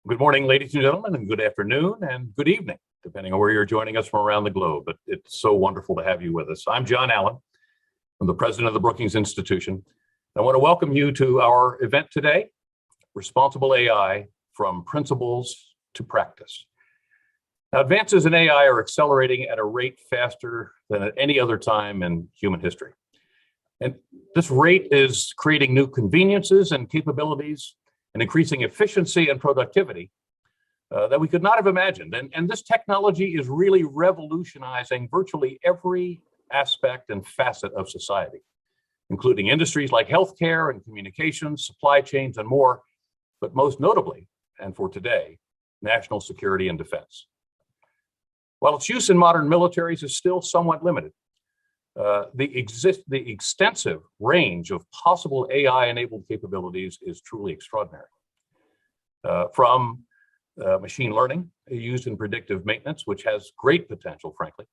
Good morning, ladies and gentlemen, and good afternoon and good evening, depending on where you're joining us from around the globe. But it's so wonderful to have you with us. I'm John Allen. I'm the president of the Brookings Institution. I want to welcome you to our event today, Responsible AI from Principles to Practice. Now, advances in AI are accelerating at a rate faster than at any other time in human history. And this rate is creating new conveniences and capabilities and increasing efficiency and productivity that we could not have imagined. And this technology is really revolutionizing virtually every aspect and facet of society, including industries like healthcare and communications, supply chains, and more, but most notably, and for today, national security and defense. While its use in modern militaries is still somewhat limited, the extensive range of possible AI-enabled capabilities is truly extraordinary. From machine learning used in predictive maintenance, which has great potential, frankly,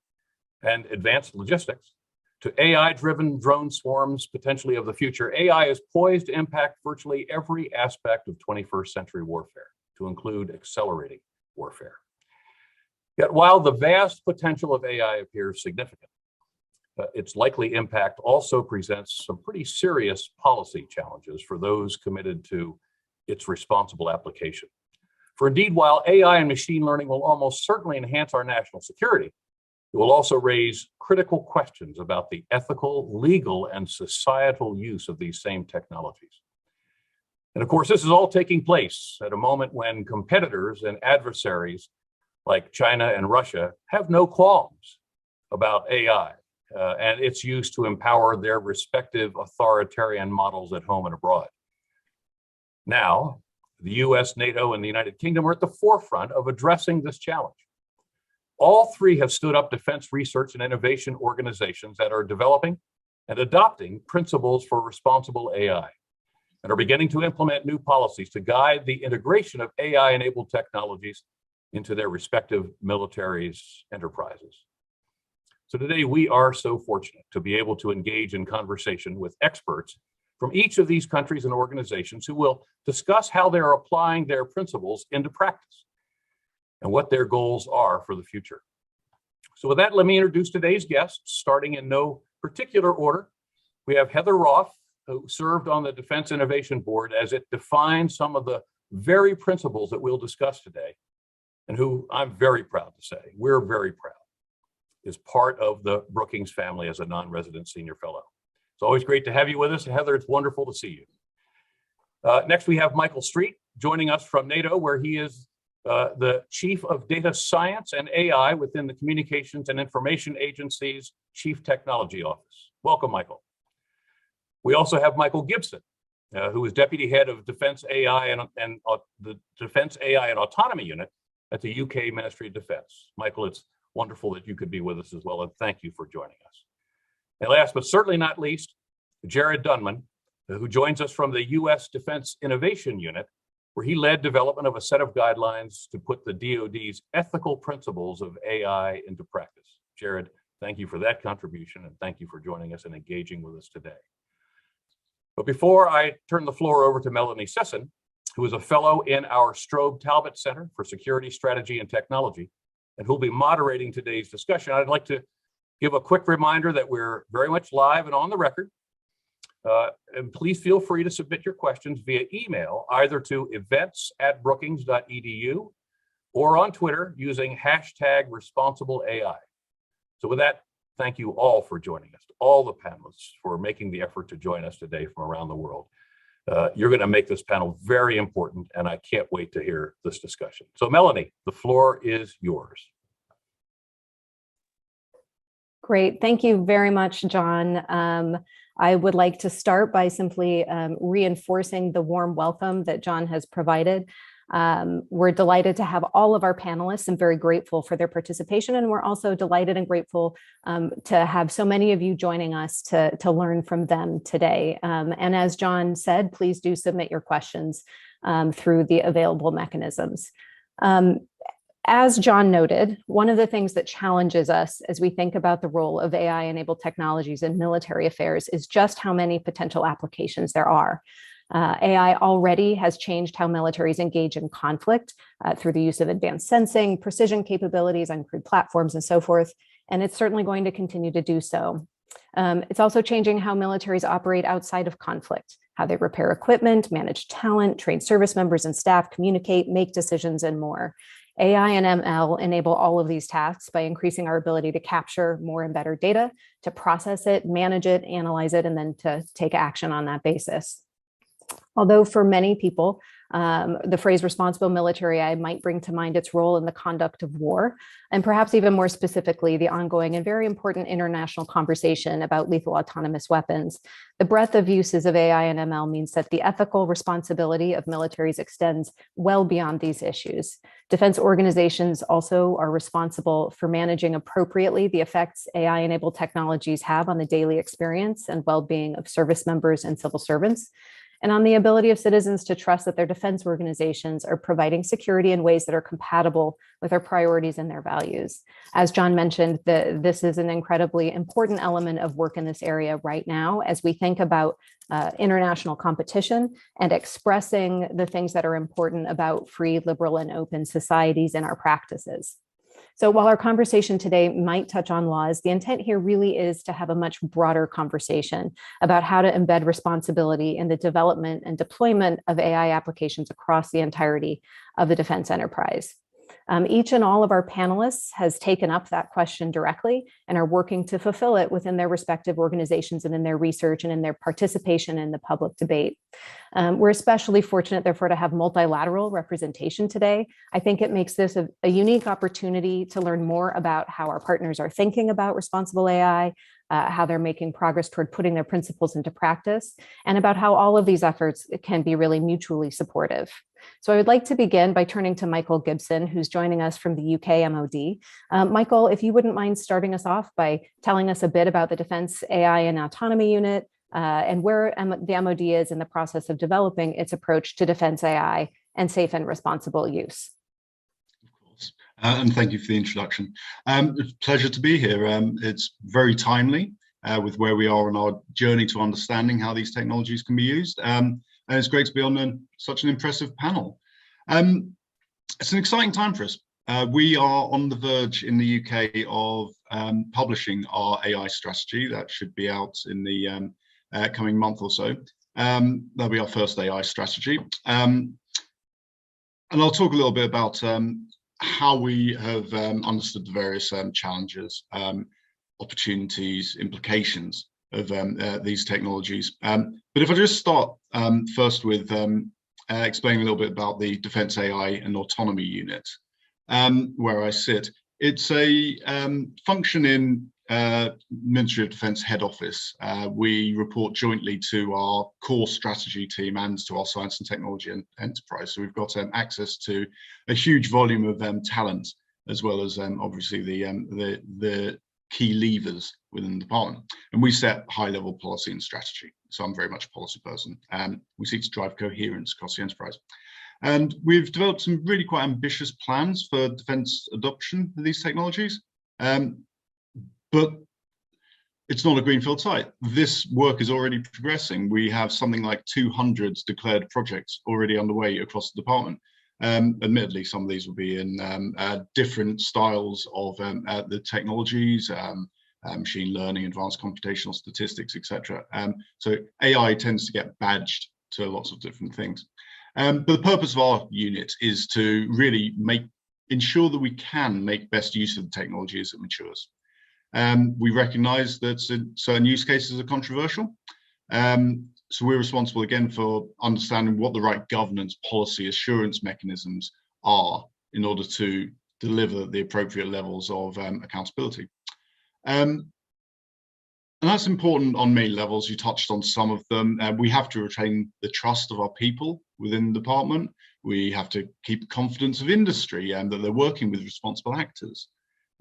and advanced logistics, to AI-driven drone swarms potentially of the future, AI is poised to impact virtually every aspect of 21st century warfare, to include accelerating warfare. Yet while the vast potential of AI appears significant, its likely impact also presents some pretty serious policy challenges for those committed to its responsible application. For indeed, while AI and machine learning will almost certainly enhance our national security, it will also raise critical questions about the ethical, legal, and societal use of these same technologies. And of course, this is all taking place at a moment when competitors and adversaries like China and Russia have no qualms about AI. And its use to empower their respective authoritarian models at home and abroad. Now, the US, NATO, and the United Kingdom are at the forefront of addressing this challenge. All three have stood up defense research and innovation organizations that are developing and adopting principles for responsible AI and are beginning to implement new policies to guide the integration of AI-enabled technologies into their respective militaries' enterprises. So today, we are so fortunate to be able to engage in conversation with experts from each of these countries and organizations who will discuss how they're applying their principles into practice and what their goals are for the future. So with that, let me introduce today's guests, starting in no particular order. We have Heather Roth, who served on the Defense Innovation Board as it defines some of the very principles that we'll discuss today, and who I'm very proud to say, we're very proud, is part of the Brookings family as a non-resident senior fellow. It's always great to have you with us. Heather, it's wonderful to see you. Next, we have Michael Street joining us from Nato, where he is the Chief of Data Science and AI within the Communications and Information Agency's Chief Technology Office. Welcome, Michael. We also have Michael Gibson, who is Deputy Head of Defense AI and the Defense AI and Autonomy Unit at the UK Ministry of Defense. Michael, it's wonderful that you could be with us as well, and thank you for joining us. And last but certainly not least, Jared Dunman, who joins us from the U.S. Defense Innovation Unit, where he led development of a set of guidelines to put the DoD's ethical principles of AI into practice. Jared, thank you for that contribution, and thank you for joining us and engaging with us today. But before I turn the floor over to Melanie Sisson, who is a fellow in our Strobe Talbot Center for Security Strategy and Technology, and who'll be moderating today's discussion, I'd like to give a quick reminder that we're very much live and on the record. And please feel free to submit your questions via email, either to events@brookings.edu or on Twitter using #ResponsibleAI. So with that, thank you all for joining us, all the panelists for making the effort to join us today from around the world. You're going to make this panel very important, and I can't wait to hear this discussion. So Melanie, the floor is yours. Great. Thank you very much, John. I would like to start by simply reinforcing the warm welcome that John has provided. We're delighted to have all of our panelists and very grateful for their participation. And we're also delighted and grateful to have so many of you joining us to learn from them today. And as John said, please do submit your questions through the available mechanisms. As John noted, one of the things that challenges us as we think about the role of AI-enabled technologies in military affairs is just how many potential applications there are. AI already has changed how militaries engage in conflict through the use of advanced sensing, precision capabilities, uncrewed platforms, and so forth. And it's certainly going to continue to do so. It's also changing how militaries operate outside of conflict, how they repair equipment, manage talent, train service members and staff, communicate, make decisions, and more. AI and ML enable all of these tasks by increasing our ability to capture more and better data, to process it, manage it, analyze it, and then to take action on that basis. Although for many people, the phrase responsible military AI might bring to mind its role in the conduct of war, and perhaps even more specifically, the ongoing and very important international conversation about lethal autonomous weapons. The breadth of uses of AI and ML means that the ethical responsibility of militaries extends well beyond these issues. Defense organizations also are responsible for managing appropriately the effects AI-enabled technologies have on the daily experience and well-being of service members and civil servants, and on the ability of citizens to trust that their defense organizations are providing security in ways that are compatible with their priorities and their values. As John mentioned, this is an incredibly important element of work in this area right now as we think about international competition and expressing the things that are important about free, liberal, and open societies in our practices. So while our conversation today might touch on laws, the intent here really is to have a much broader conversation about how to embed responsibility in the development and deployment of AI applications across the entirety of the defense enterprise. Each and all of our panelists has taken up that question directly and are working to fulfill it within their respective organizations and in their research and in their participation in the public debate. We're especially fortunate, therefore, to have multilateral representation today. I think it makes this a unique opportunity to learn more about how our partners are thinking about responsible AI, how they're making progress toward putting their principles into practice, and about how all of these efforts can be really mutually supportive. So I would like to begin by turning to Michael Gibson, who's joining us from the UK MOD. Michael, if you wouldn't mind starting us off by telling us a bit about the Defense AI and Autonomy Unit and where the MOD is in the process of developing its approach to defense AI and safe and responsible use. Of course, and thank you for the introduction. It's a pleasure to be here. It's very timely with where we are on our journey to understanding how these technologies can be used. And it's great to be on such an impressive panel. It's an exciting time for us. We are on the verge in the UK of publishing our AI strategy. That should be out in the coming month or so. That'll be our first AI strategy. And I'll talk a little bit about how we have understood the various challenges, opportunities, implications of these technologies. But if I just start first with explaining a little bit about the Defense AI and Autonomy Unit, where I sit. It's a function in Ministry of Defence head office. We report jointly to our core strategy team and to our science and technology and enterprise. So we've got access to a huge volume of talent, as well as obviously the key levers within the department. And we set high-level policy and strategy. So I'm very much a policy person. We seek to drive coherence across the enterprise. And we've developed some really quite ambitious plans for defence adoption of these technologies. But it's not a greenfield site. This work is already progressing. We have something like 200 declared projects already underway across the department. Admittedly, some of these will be in different styles of the technologies, machine learning, advanced computational statistics, etc. So AI tends to get badged to lots of different things. But the purpose of our unit is to really ensure that we can make best use of the technology as it matures. We recognize that certain use cases are controversial. So we're responsible again for understanding what the right governance, policy, assurance mechanisms are in order to deliver the appropriate levels of accountability. And that's important on many levels. You touched on some of them. We have to retain the trust of our people within the department. We have to keep the confidence of industry and that they're working with responsible actors.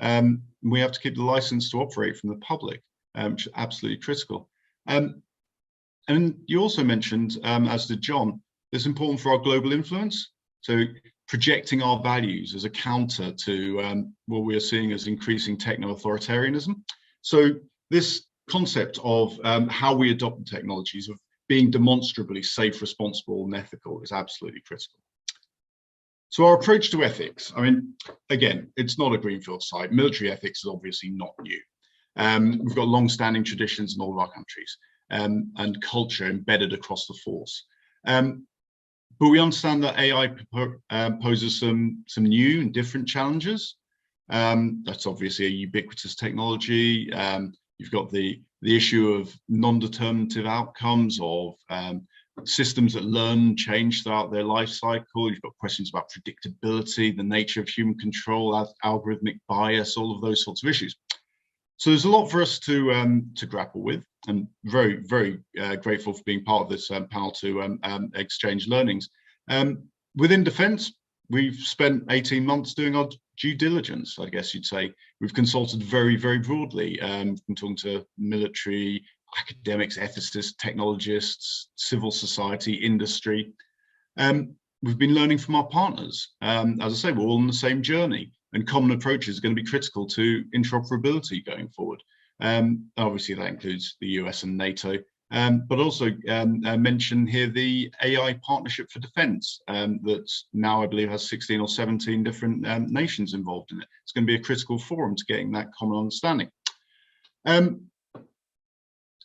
We have to keep the license to operate from the public, which is absolutely critical. And you also mentioned, as did John, it's important for our global influence. So projecting our values as a counter to what we are seeing as increasing techno-authoritarianism. So this concept of how we adopt the technologies, of being demonstrably safe, responsible, and ethical is absolutely critical. So our approach to ethics, I mean, again, it's not a greenfield site. Military ethics is obviously not new. We've got long-standing traditions in all of our countries and culture embedded across the force. But we understand that AI poses some new and different challenges. That's obviously a ubiquitous technology. You've got the issue of non-determinative outcomes of systems that learn and change throughout their life cycle. You've got questions about predictability, the nature of human control, algorithmic bias, all of those sorts of issues. So there's a lot for us to grapple with, and very, very grateful for being part of this panel to exchange learnings. Within defence, we've spent 18 months doing our due diligence, I guess you'd say. We've consulted very, very broadly. We've been talking to military, academics, ethicists, technologists, civil society, industry. We've been learning from our partners. As I say, we're all on the same journey, and common approaches are going to be critical to interoperability going forward. Obviously, that includes the US and NATO, but also mention here the AI Partnership for Defence that's now, I believe, has 16 or 17 different nations involved in it. It's going to be a critical forum to getting that common understanding.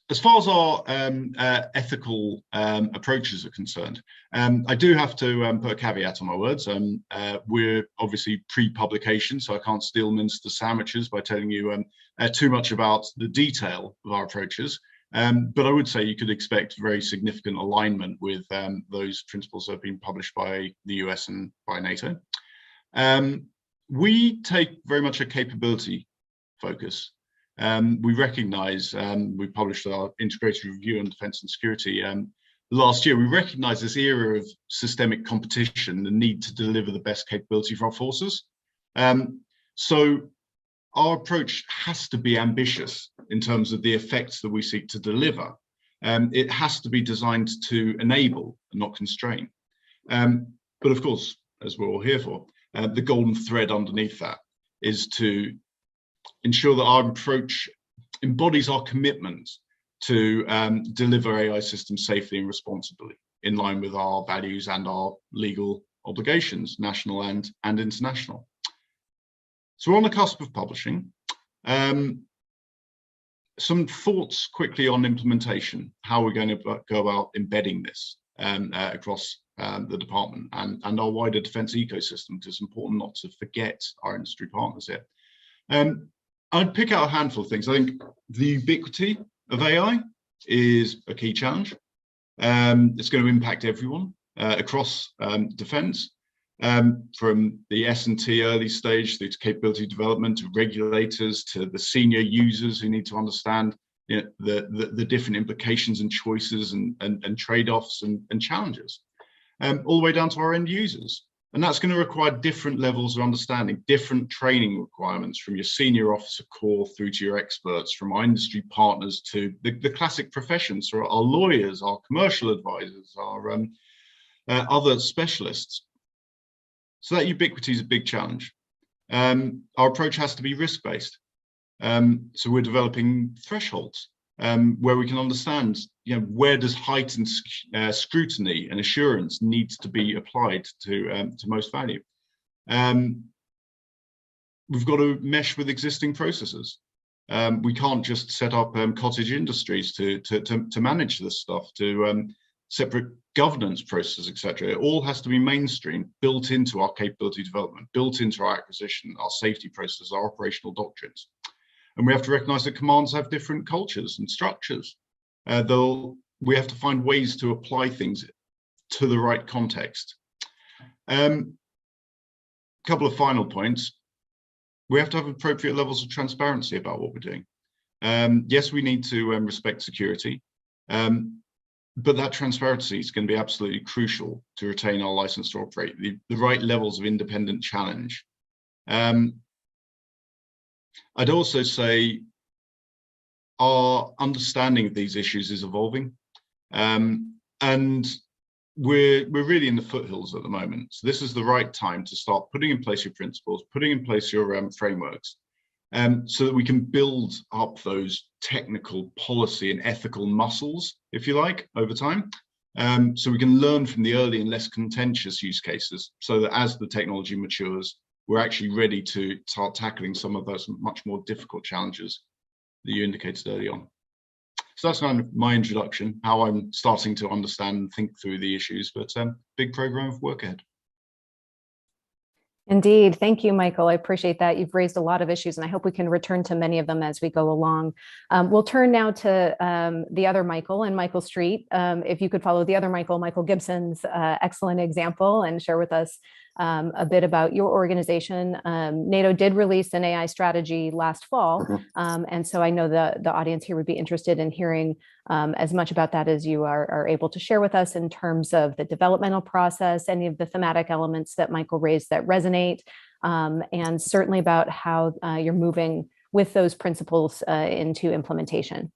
As far as our ethical approaches are concerned, I do have to put a caveat on my words. We're obviously pre-publication, so I can't steal Minister sandwiches by telling you too much about the detail of our approaches. But I would say you could expect very significant alignment with those principles that have been published by the US and by NATO. We take very much a capability focus. We recognize, we published our integrated review on defense and security last year. We recognize this era of systemic competition, the need to deliver the best capability for our forces. So our approach has to be ambitious in terms of the effects that we seek to deliver. It has to be designed to enable and not constrain. But of course, as we're all here for, the golden thread underneath that is to ensure that our approach embodies our commitment to deliver AI systems safely and responsibly in line with our values and our legal obligations, national and international. So we're on the cusp of publishing. Some thoughts quickly on implementation, how we're going to go about embedding this across the department and our wider defence ecosystem, because it's important not to forget our industry partners here. I'd pick out a handful of things. I think the ubiquity of AI is a key challenge. It's going to impact everyone across defence, from the S&T early stage through to capability development, to regulators, to the senior users who need to understand, you know, the different implications and choices and trade-offs and challenges, all the way down to our end users. And that's going to require different levels of understanding, different training requirements from your senior officer core through to your experts, from our industry partners to the classic professions, so our lawyers, our commercial advisors, our other specialists. So that ubiquity is a big challenge. Our approach has to be risk-based. So we're developing thresholds where we can understand, you know, where does heightened scrutiny and assurance needs to be applied to most value. We've got to mesh with existing processes. We can't just set up cottage industries to manage this stuff, to separate governance processes, etc. It all has to be mainstream, built into our capability development, built into our acquisition, our safety processes, our operational doctrines. And we have to recognize that commands have different cultures and structures. We have to find ways to apply things to the right context. Couple of final points. We have to have appropriate levels of transparency about what we're doing. Yes, we need to respect security, but that transparency is going to be absolutely crucial to retain our license to operate, the right levels of independent challenge. I'd also say our understanding of these issues is evolving, and we're really in the foothills at the moment. So this is the right time to start putting in place your principles, putting in place your frameworks, so that we can build up those technical policy and ethical muscles, if you like, over time. So we can learn from the early and less contentious use cases, so that as the technology matures, we're actually ready to start tackling some of those much more difficult challenges that you indicated early on. So that's kind of my introduction, how I'm starting to understand and think through the issues, but big program of work ahead. Indeed. Thank you, Michael. I appreciate that. You've raised a lot of issues, and I hope we can return to many of them as we go along. We'll turn now to the other Michael and Michael Street. If you could follow the other Michael, Michael Gibson's excellent example, and share with us a bit about your organization. Nato did release an AI strategy last fall, and so I know the audience here would be interested in hearing as much about that as you are able to share with us in terms of the developmental process, any of the thematic elements that Michael raised that resonate, and certainly about how you're moving with those principles into implementation.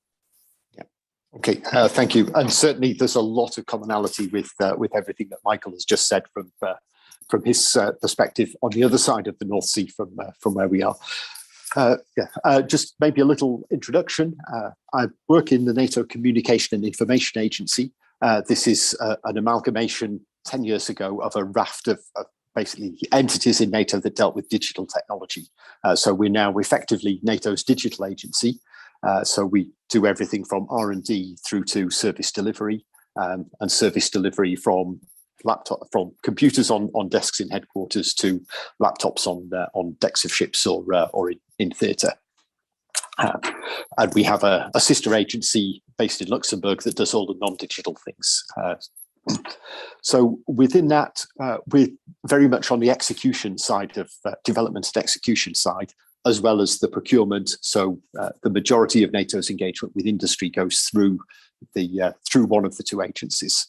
Okay, thank you. And certainly there's a lot of commonality with everything that Michael has just said from his perspective on the other side of the North Sea from where we are. Just maybe a little introduction. I work in the NATO Communication and Information Agency. This is an amalgamation 10 years ago of a raft of basically entities in NATO that dealt with digital technology. So we're now effectively NATO's digital agency. So we do everything from R&D through to service delivery, and service delivery from computers on desks in headquarters to laptops on decks of ships or in theatre. And we have a sister agency based in Luxembourg that does all the non-digital things. So within that, we're very much on the execution side of development and execution side, as well as the procurement. So the majority of NATO's engagement with industry goes through one of the two agencies.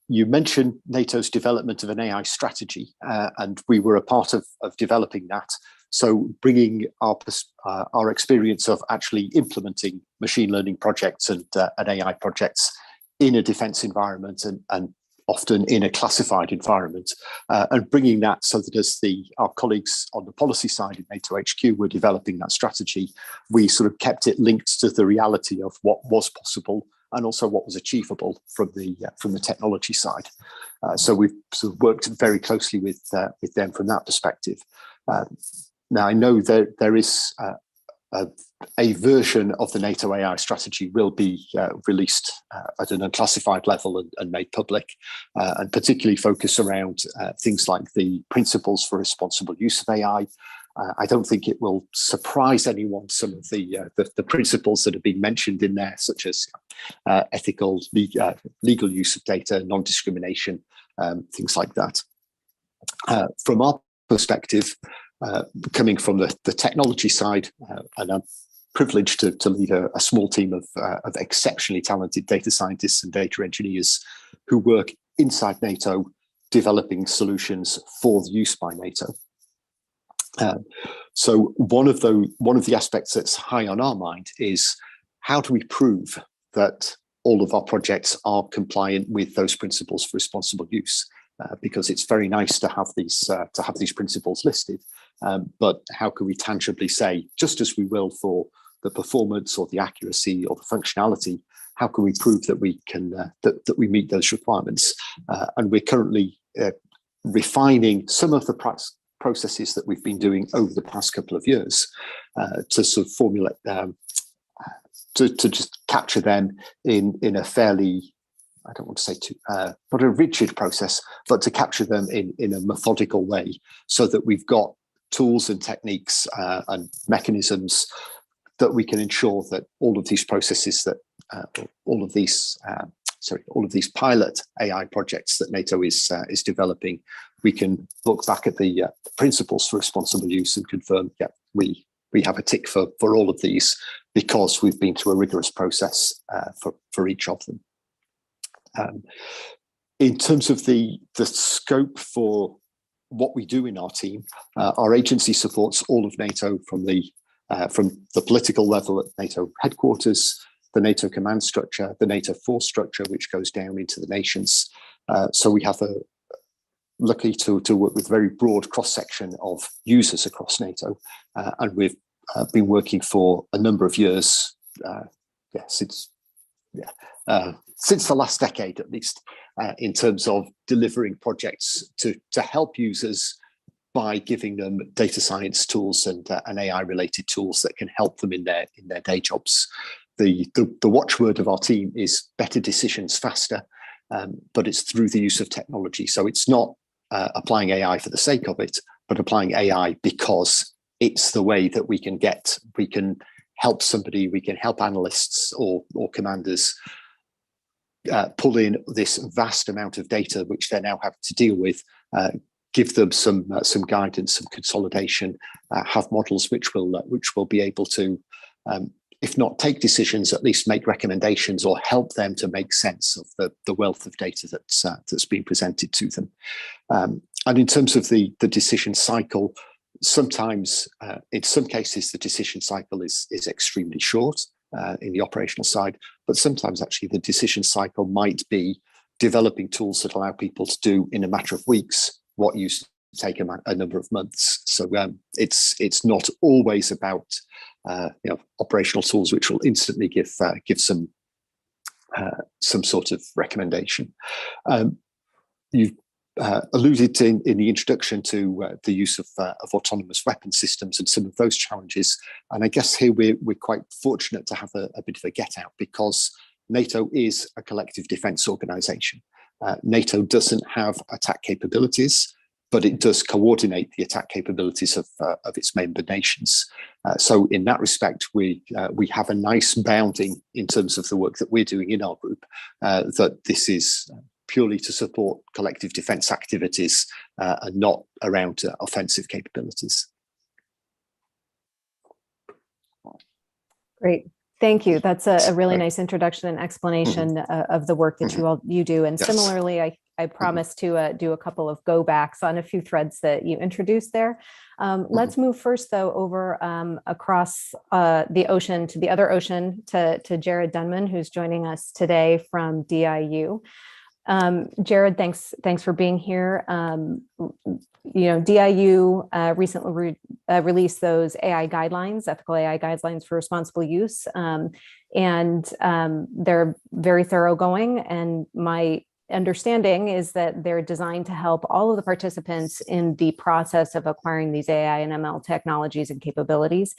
You mentioned NATO's development of an AI strategy, and we were a part of developing that. So bringing our experience of actually implementing machine learning projects and AI projects in a defense environment and often in a classified environment, and bringing that so that as our colleagues on the policy side in NATO HQ were developing that strategy, we sort of kept it linked to the reality of what was possible and also what was achievable from the technology side. So we've sort of worked very closely with them from that perspective. Now I know that there is a version of the NATO AI strategy will be released at an unclassified level and made public, and particularly focus around things like the principles for responsible use of AI. I don't think it will surprise anyone, some of the principles that have been mentioned in there, such as ethical, legal use of data, non-discrimination, things like that. From our perspective, coming from the technology side, and I'm privileged to lead a small team of exceptionally talented data scientists and data engineers who work inside NATO, developing solutions for the use by NATO. So one of the aspects that's high on our mind is how do we prove that all of our projects are compliant with those principles for responsible use? Because it's very nice to have these principles listed, but how can we tangibly say, just as we will for the performance or the accuracy or the functionality, how can we prove that we can that we meet those requirements? And we're currently refining some of the processes that we've been doing over the past couple of years to sort of formulate to just capture them in a fairly, I don't want to say not a rigid process, but to capture them in a methodical way, so that we've got tools and techniques and mechanisms that we can ensure that all of these processes, that all of these pilot AI projects that NATO is developing, we can look back at the principles for responsible use and confirm, yeah, we have a tick for all of these because we've been through a rigorous process for each of them. In terms of the scope for what we do in our team, our agency supports all of NATO from the political level at NATO headquarters, the NATO command structure, the NATO force structure, which goes down into the nations. So we have lucky to work with a very broad cross-section of users across NATO, and we've been working for a number of years, since the last decade at least, in terms of delivering projects to help users by giving them data science tools and AI-related tools that can help them in their day jobs. The watchword of our team is better decisions faster, but it's through the use of technology. So it's not applying AI for the sake of it, but applying AI because it's the way that we can help somebody, we can help analysts or commanders pull in this vast amount of data which they now have to deal with, give them some guidance, some consolidation, have models which will be able to, if not take decisions, at least make recommendations or help them to make sense of the wealth of data that's been presented to them. And in terms of the decision cycle, sometimes, in some cases, the decision cycle is extremely short in the operational side, but sometimes actually the decision cycle might be developing tools that allow people to do in a matter of weeks what used to take a number of months. So it's not always about operational tools which will instantly give some sort of recommendation. You've alluded in the introduction to the use of autonomous weapon systems and some of those challenges, and I guess here we're quite fortunate to have a bit of a get out because NATO is a collective defence organisation. NATO doesn't have attack capabilities, but it does coordinate the attack capabilities of its member nations. So in that respect, we have a nice bounding in terms of the work that we're doing in our group, that this is purely to support collective defence activities and not around offensive capabilities. Great. Thank you. That's a really nice introduction and explanation of the work that you do. And similarly, I promise to do a couple of go backs on a few threads that you introduced there. Let's move first, though, over across the ocean to the other ocean to Jared Dunman, who's joining us today from DIU. Jared, thanks for being here. DIU recently released those AI guidelines, ethical AI guidelines for responsible use, and they're very thoroughgoing. And my understanding is that they're designed to help all of the participants in the process of acquiring these AI and ML technologies and capabilities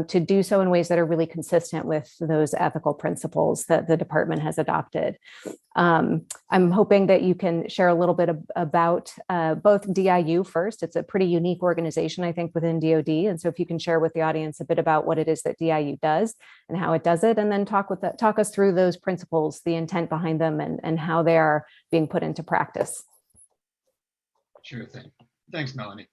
to do so in ways that are really consistent with those ethical principles that the department has adopted. I'm hoping that you can share a little bit about both DIU first. It's a pretty unique organization, I think, within DoD. And so if you can share with the audience a bit about what it is that DIU does and how it does it, and then talk us through those principles, the intent behind them, and how they are being put into practice. Sure thing. Thanks, Melanie.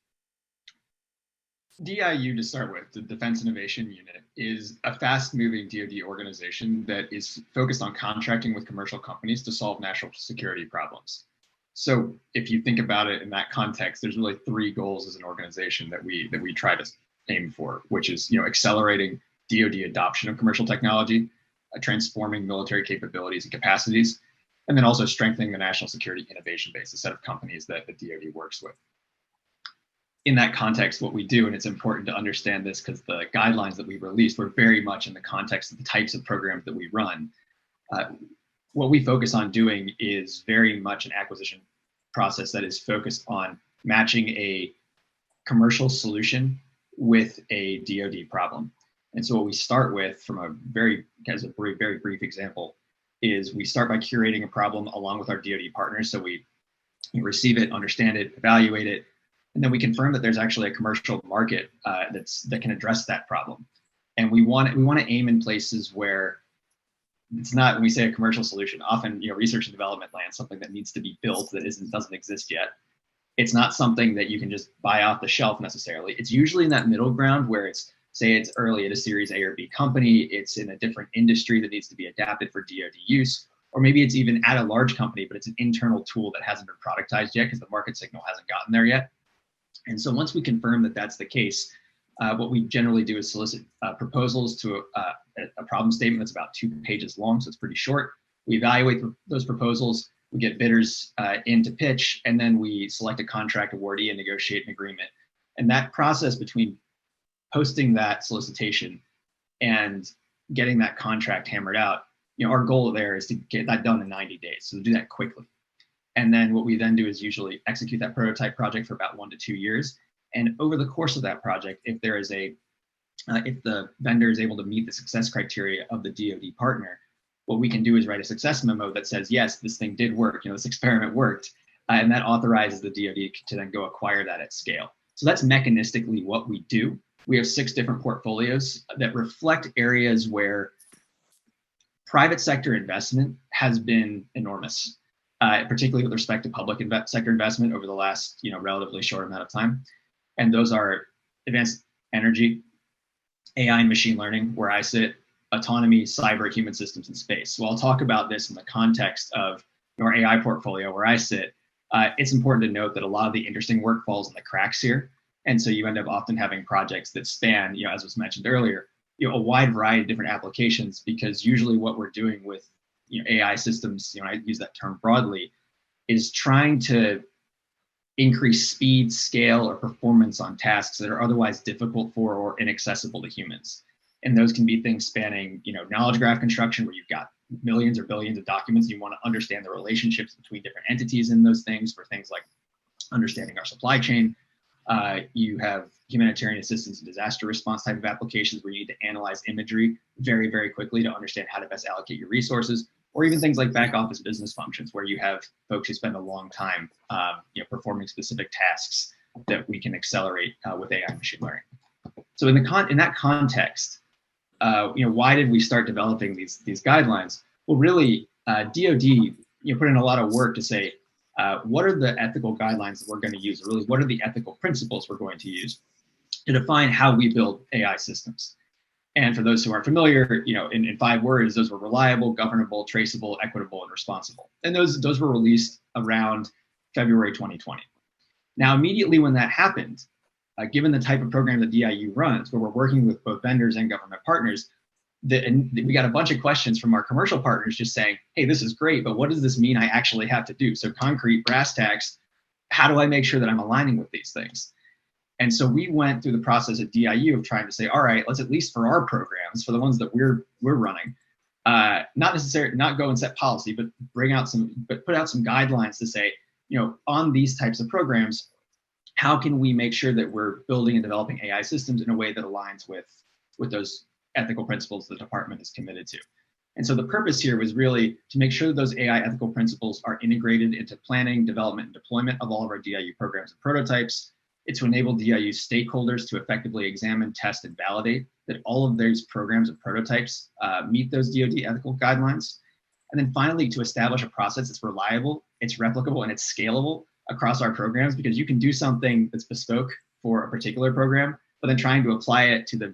DIU, to start with, the Defense Innovation Unit, is a fast-moving DoD organization that is focused on contracting with commercial companies to solve national security problems. So if you think about it in that context, there's really three goals as an organization that we try to aim for, which is accelerating DoD adoption of commercial technology, transforming military capabilities and capacities, and then also strengthening the national security innovation base, a set of companies that the DoD works with. In that context, what we do, and it's important to understand this because the guidelines that we released were very much in the context of the types of programs that we run. What we focus on doing is very much an acquisition process that is focused on matching a commercial solution with a DoD problem. And so what we start with, from a very brief example, is we start by curating a problem along with our DoD partners. So we receive it, understand it, evaluate it, and then we confirm that there's actually a commercial market that can address that problem. And we want to aim in places where it's not, when we say a commercial solution, often research and development land, something that needs to be built that doesn't exist yet. It's not something that you can just buy off the shelf necessarily. It's usually in that middle ground where it's early at a Series A or B company, it's in a different industry that needs to be adapted for DoD use, or maybe it's even at a large company, but it's an internal tool that hasn't been productized yet because the market signal hasn't gotten there yet. And so once we confirm that that's the case, what we generally do is solicit proposals to a problem statement that's about 2 pages long, so it's pretty short. We evaluate those proposals. We get bidders in to pitch, and then we select a contract awardee and negotiate an agreement. And that process between posting that solicitation and getting that contract hammered out, our goal there is to get that done in 90 days. So to do that quickly. And then what we then do is usually execute that prototype project for about 1 to 2 years. And over the course of that project, if the vendor is able to meet the success criteria of the DoD partner, what we can do is write a success memo that says, yes, this thing did work, this experiment worked, and that authorizes the DoD to then go acquire that at scale. So that's mechanistically what we do. We have 6 different portfolios that reflect areas where private sector investment has been enormous, particularly with respect to public sector investment over the last relatively short amount of time. And those are advanced energy, AI and machine learning, where I sit, autonomy, cyber, human systems, and space. So I'll talk about this in the context of our AI portfolio where I sit. It's important to note that a lot of the interesting work falls in the cracks here. And so you end up often having projects that span, as was mentioned earlier, a wide variety of different applications, because usually what we're doing with AI systems, I use that term broadly, is trying to increase speed, scale, or performance on tasks that are otherwise difficult for or inaccessible to humans. And those can be things spanning, knowledge graph construction, where you've got millions or billions of documents. You want to understand the relationships between different entities in those things, for things like understanding our supply chain. You have humanitarian assistance and disaster response type of applications where you need to analyze imagery very, very quickly to understand how to best allocate your resources, or even things like back office business functions where you have folks who spend a long time performing specific tasks that we can accelerate with AI and machine learning. So in that context, why did we start developing these guidelines? Well, really, DoD put in a lot of work to say, what are the ethical guidelines that we're going to use? Or really, what are the ethical principles we're going to use to define how we build AI systems? And for those who aren't familiar, in 5 words, those were reliable, governable, traceable, equitable, and responsible. And those were released around February 2020. Now, immediately when that happened, given the type of program that DIU runs, where we're working with both vendors and government partners, we got a bunch of questions from our commercial partners just saying, hey, this is great, but what does this mean I actually have to do? So concrete brass tacks, how do I make sure that I'm aligning with these things? And so we went through the process at DIU of trying to say, all right, let's at least for our programs, for the ones that we're running, not go and set policy, but put out some guidelines to say, on these types of programs, how can we make sure that we're building and developing AI systems in a way that aligns with those ethical principles the department is committed to? And so the purpose here was really to make sure that those AI ethical principles are integrated into planning, development, and deployment of all of our DIU programs and prototypes. It's to enable DIU stakeholders to effectively examine, test, and validate that all of those programs and prototypes meet those DoD ethical guidelines. And then finally, to establish a process that's reliable, it's replicable, and it's scalable across our programs, because you can do something that's bespoke for a particular program, but then trying to apply it to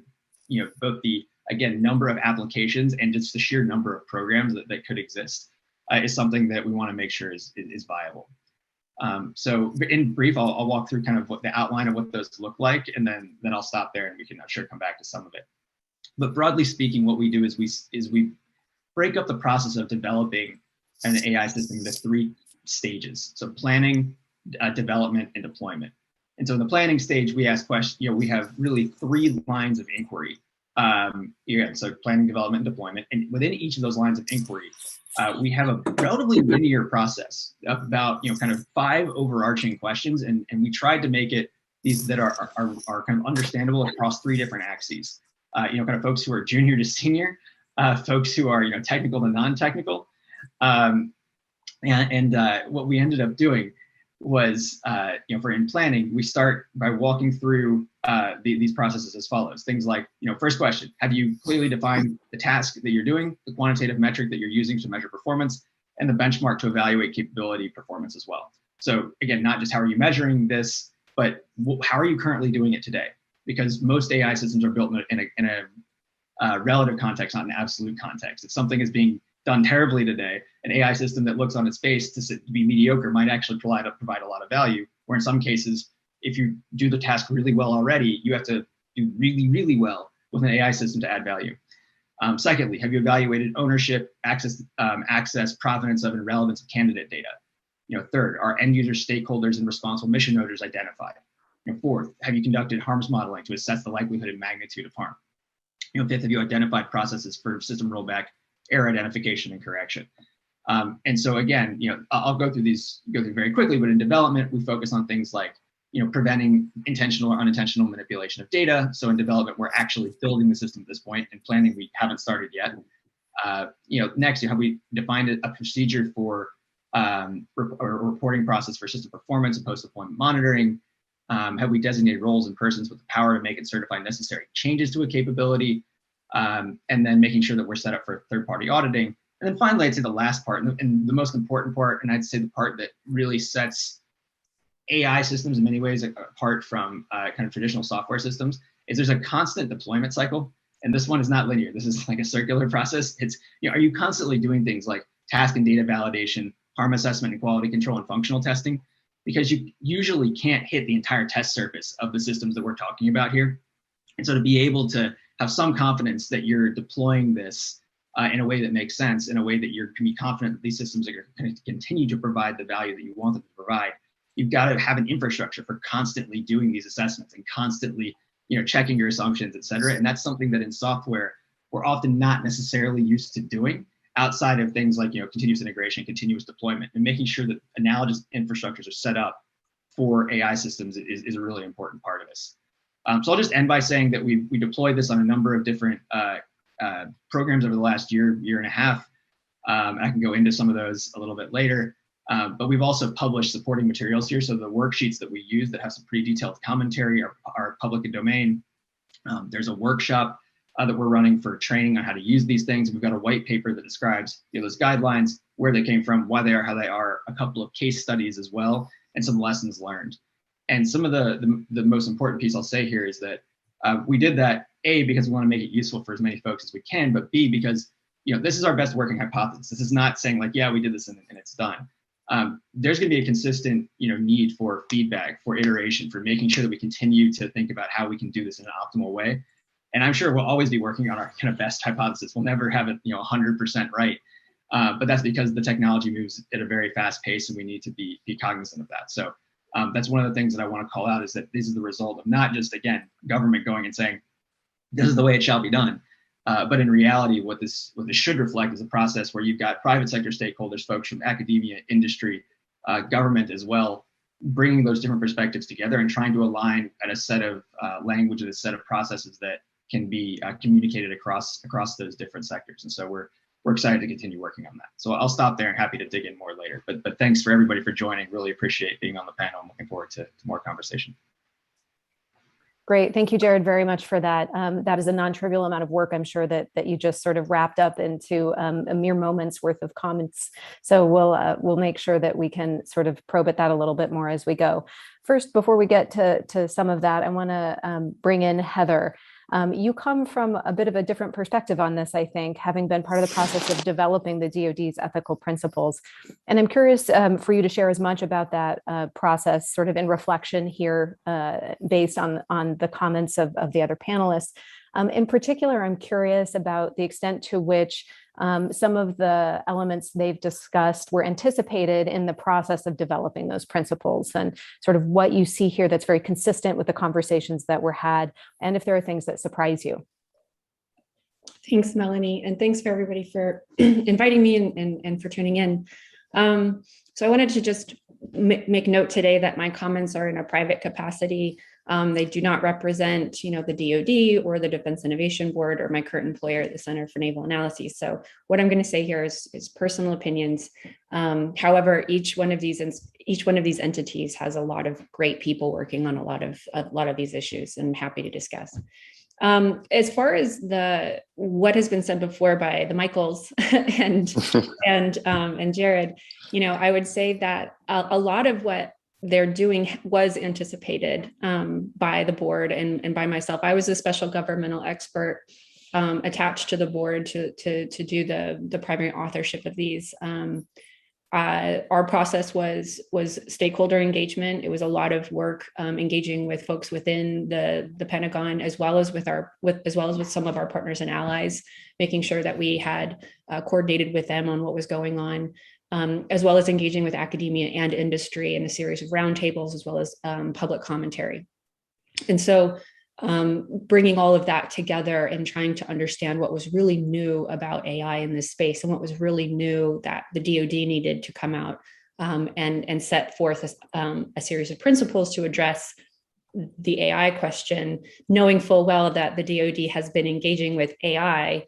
both the, again, number of applications and just the sheer number of programs that could exist is something that we want to make sure is viable. So in brief, I'll walk through kind of what the outline of what those look like, and then I'll stop there and we can, I'm sure, come back to some of it. But broadly speaking, what we do is we break up the process of developing an AI system into 3 stages. So planning, development, and deployment. And so in the planning stage, we ask questions, we have really 3 lines of inquiry. So planning, development, and deployment. And within each of those lines of inquiry, we have a relatively linear process of about, kind of 5 overarching questions. And we tried to make it these that are kind of understandable across 3 different axes. Kind of folks who are junior to senior, folks who are, technical to non-technical. What we ended up doing was, for in planning, we start by walking through these processes as follows. Things like, first question, have you clearly defined the task that you're doing, the quantitative metric that you're using to measure performance, and the benchmark to evaluate capability performance as well? So again, not just how are you measuring this, but how are you currently doing it today? Because most AI systems are built in a relative context, not an absolute context. If something is being done terribly today, an AI system that looks on its face to be mediocre might actually provide a lot of value. Or in some cases, if you do the task really well already, you have to do really, really well with an AI system to add value. Secondly, have you evaluated ownership, access, provenance of, and relevance of candidate data? Third, are end user stakeholders and responsible mission owners identified? Fourth, have you conducted harms modeling to assess the likelihood and magnitude of harm? Fifth, have you identified processes for system rollback, error identification, and correction? And so again, I'll go through very quickly, but in development, we focus on things like, preventing intentional or unintentional manipulation of data. So in development, we're actually building the system at this point. In planning, we haven't started yet. Next, have we defined a procedure for a reporting process for system performance and post-deployment monitoring? Have we designated roles and persons with the power to make and certify necessary changes to a capability? And then making sure that we're set up for third-party auditing. And then finally, I'd say the last part, and the most important part, and I'd say the part that really sets AI systems in many ways apart from kind of traditional software systems, is there's a constant deployment cycle. And this one is not linear. This is like a circular process. It's, are you constantly doing things like task and data validation, harm assessment and quality control and functional testing? Because you usually can't hit the entire test surface of the systems that we're talking about here. And so to be able to have some confidence that you're deploying this in a way that makes sense, in a way that you can be confident that these systems are going to continue to provide the value that you want them to provide, you've got to have an infrastructure for constantly doing these assessments and constantly, checking your assumptions, et cetera. And that's something that in software, we're often not necessarily used to doing outside of things like, continuous integration, continuous deployment, and making sure that analogous infrastructures are set up for AI systems is a really important part of this. So I'll just end by saying that we deployed this on a number of different programs over the last year and a half. I can go into some of those a little bit later. But we've also published supporting materials here. So the worksheets that we use that have some pretty detailed commentary are public domain. There's a workshop that we're running for training on how to use these things. We've got a white paper that describes those guidelines, where they came from, why they are how they are, a couple of case studies as well, and some lessons learned. And some of the most important piece I'll say here is that we did that, A, because we want to make it useful for as many folks as we can, but B, because this is our best working hypothesis. This is not saying like, yeah, we did this and it's done. There's going to be a consistent, need for feedback, for iteration, for making sure that we continue to think about how we can do this in an optimal way. And I'm sure we'll always be working on our kind of best hypothesis. We'll never have it, 100% right. But that's because the technology moves at a very fast pace, and we need to be cognizant of that. So that's one of the things that I want to call out, is that this is the result of not just, again, government going and saying, this is the way it shall be done. But in reality, what this should reflect is a process where you've got private sector stakeholders, folks from academia, industry, government as well, bringing those different perspectives together and trying to align at a set of language and a set of processes that can be communicated across those different sectors. And so we're excited to continue working on that. So I'll stop there and happy to dig in more later. But thanks for everybody for joining. Really appreciate being on the panel. I'm looking forward to more conversation. Great. Thank you, Jared, very much for that. That is a non-trivial amount of work, I'm sure, that you just sort of wrapped up into a mere moment's worth of comments. So we'll make sure that we can sort of probe at that a little bit more as we go. First, before we get to some of that, I want to bring in Heather. You come from a bit of a different perspective on this, I think, having been part of the process of developing the DoD's ethical principles. And I'm curious for you to share as much about that process, sort of in reflection here, based on the comments of the other panelists. In particular, I'm curious about the extent to which some of the elements they've discussed were anticipated in the process of developing those principles, and sort of what you see here that's very consistent with the conversations that were had, and if there are things that surprise you. Thanks, Melanie, and thanks for everybody for inviting me and for tuning in. So I wanted to just make note today that my comments are in a private capacity. They do not represent, the DoD or the Defense Innovation Board or my current employer, the Center for Naval Analyses. So what I'm going to say here is personal opinions. However, each one of these entities has a lot of great people working on a lot of these issues, and I'm happy to discuss. As far as what has been said before by the Michaels and Jared, I would say that a lot of what they're doing was anticipated by the board and by myself. I was a special governmental expert attached to the board to do the primary authorship of these. Our process was stakeholder engagement. It was a lot of work engaging with folks within the Pentagon, as well as with some of our partners and allies, making sure that we had coordinated with them on what was going on, as well as engaging with academia and industry in a series of roundtables, as well as public commentary. And so bringing all of that together and trying to understand what was really new about AI in this space, and what was really new that the DoD needed to come out and set forth a series of principles to address the AI question, knowing full well that the DoD has been engaging with AI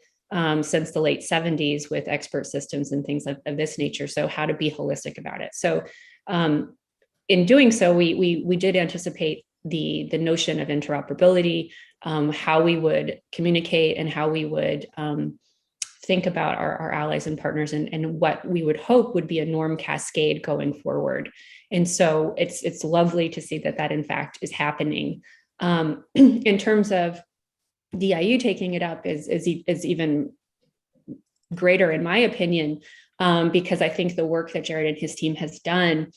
since the late 70s with expert systems and things of this nature. So how to be holistic about it. So in doing so, we did anticipate the notion of interoperability, how we would communicate and how we would think about our allies and partners, and what we would hope would be a norm cascade going forward. And so it's lovely to see that in fact is happening. In terms of DIU taking it up is even greater, in my opinion, because I think the work that Jared and his team has done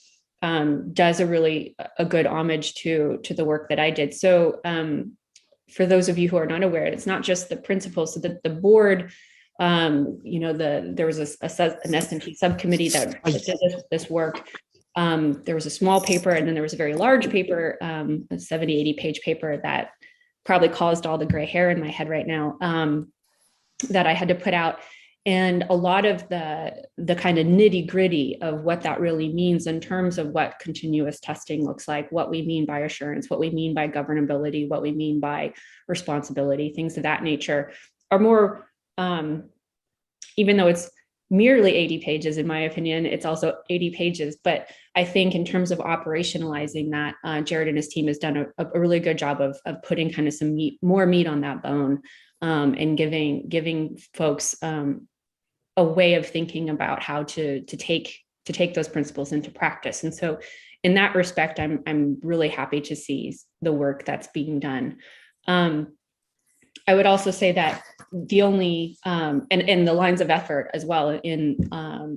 does a good homage to the work that I did. So for those of you who are not aware, it's not just the principles. So the board, there was an S&T subcommittee that did this work. There was a small paper, and then there was a very large paper, a 70, 80 page paper that probably caused all the gray hair in my head right now, that I had to put out. And a lot of the kind of nitty gritty of what that really means in terms of what continuous testing looks like, what we mean by assurance, what we mean by governability, what we mean by responsibility, things of that nature are more, even though it's merely 80 pages, in my opinion, it's also 80 pages. But I think in terms of operationalizing that, Jared and his team has done a really good job of putting kind of some more meat on that bone, and giving folks a way of thinking about how to take those principles into practice. And so in that respect, I'm really happy to see the work that's being done. I would also say that the only, and the lines of effort as well in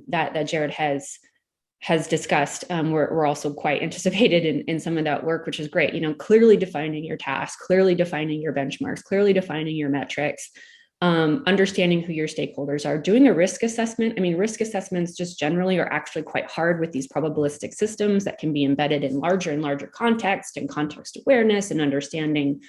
that Jared has discussed, we're also quite anticipated in some of that work, which is great. Clearly defining your task, clearly defining your benchmarks, clearly defining your metrics, understanding who your stakeholders are, doing a risk assessment. I mean, risk assessments just generally are actually quite hard with these probabilistic systems that can be embedded in larger and larger context and context awareness, and understanding,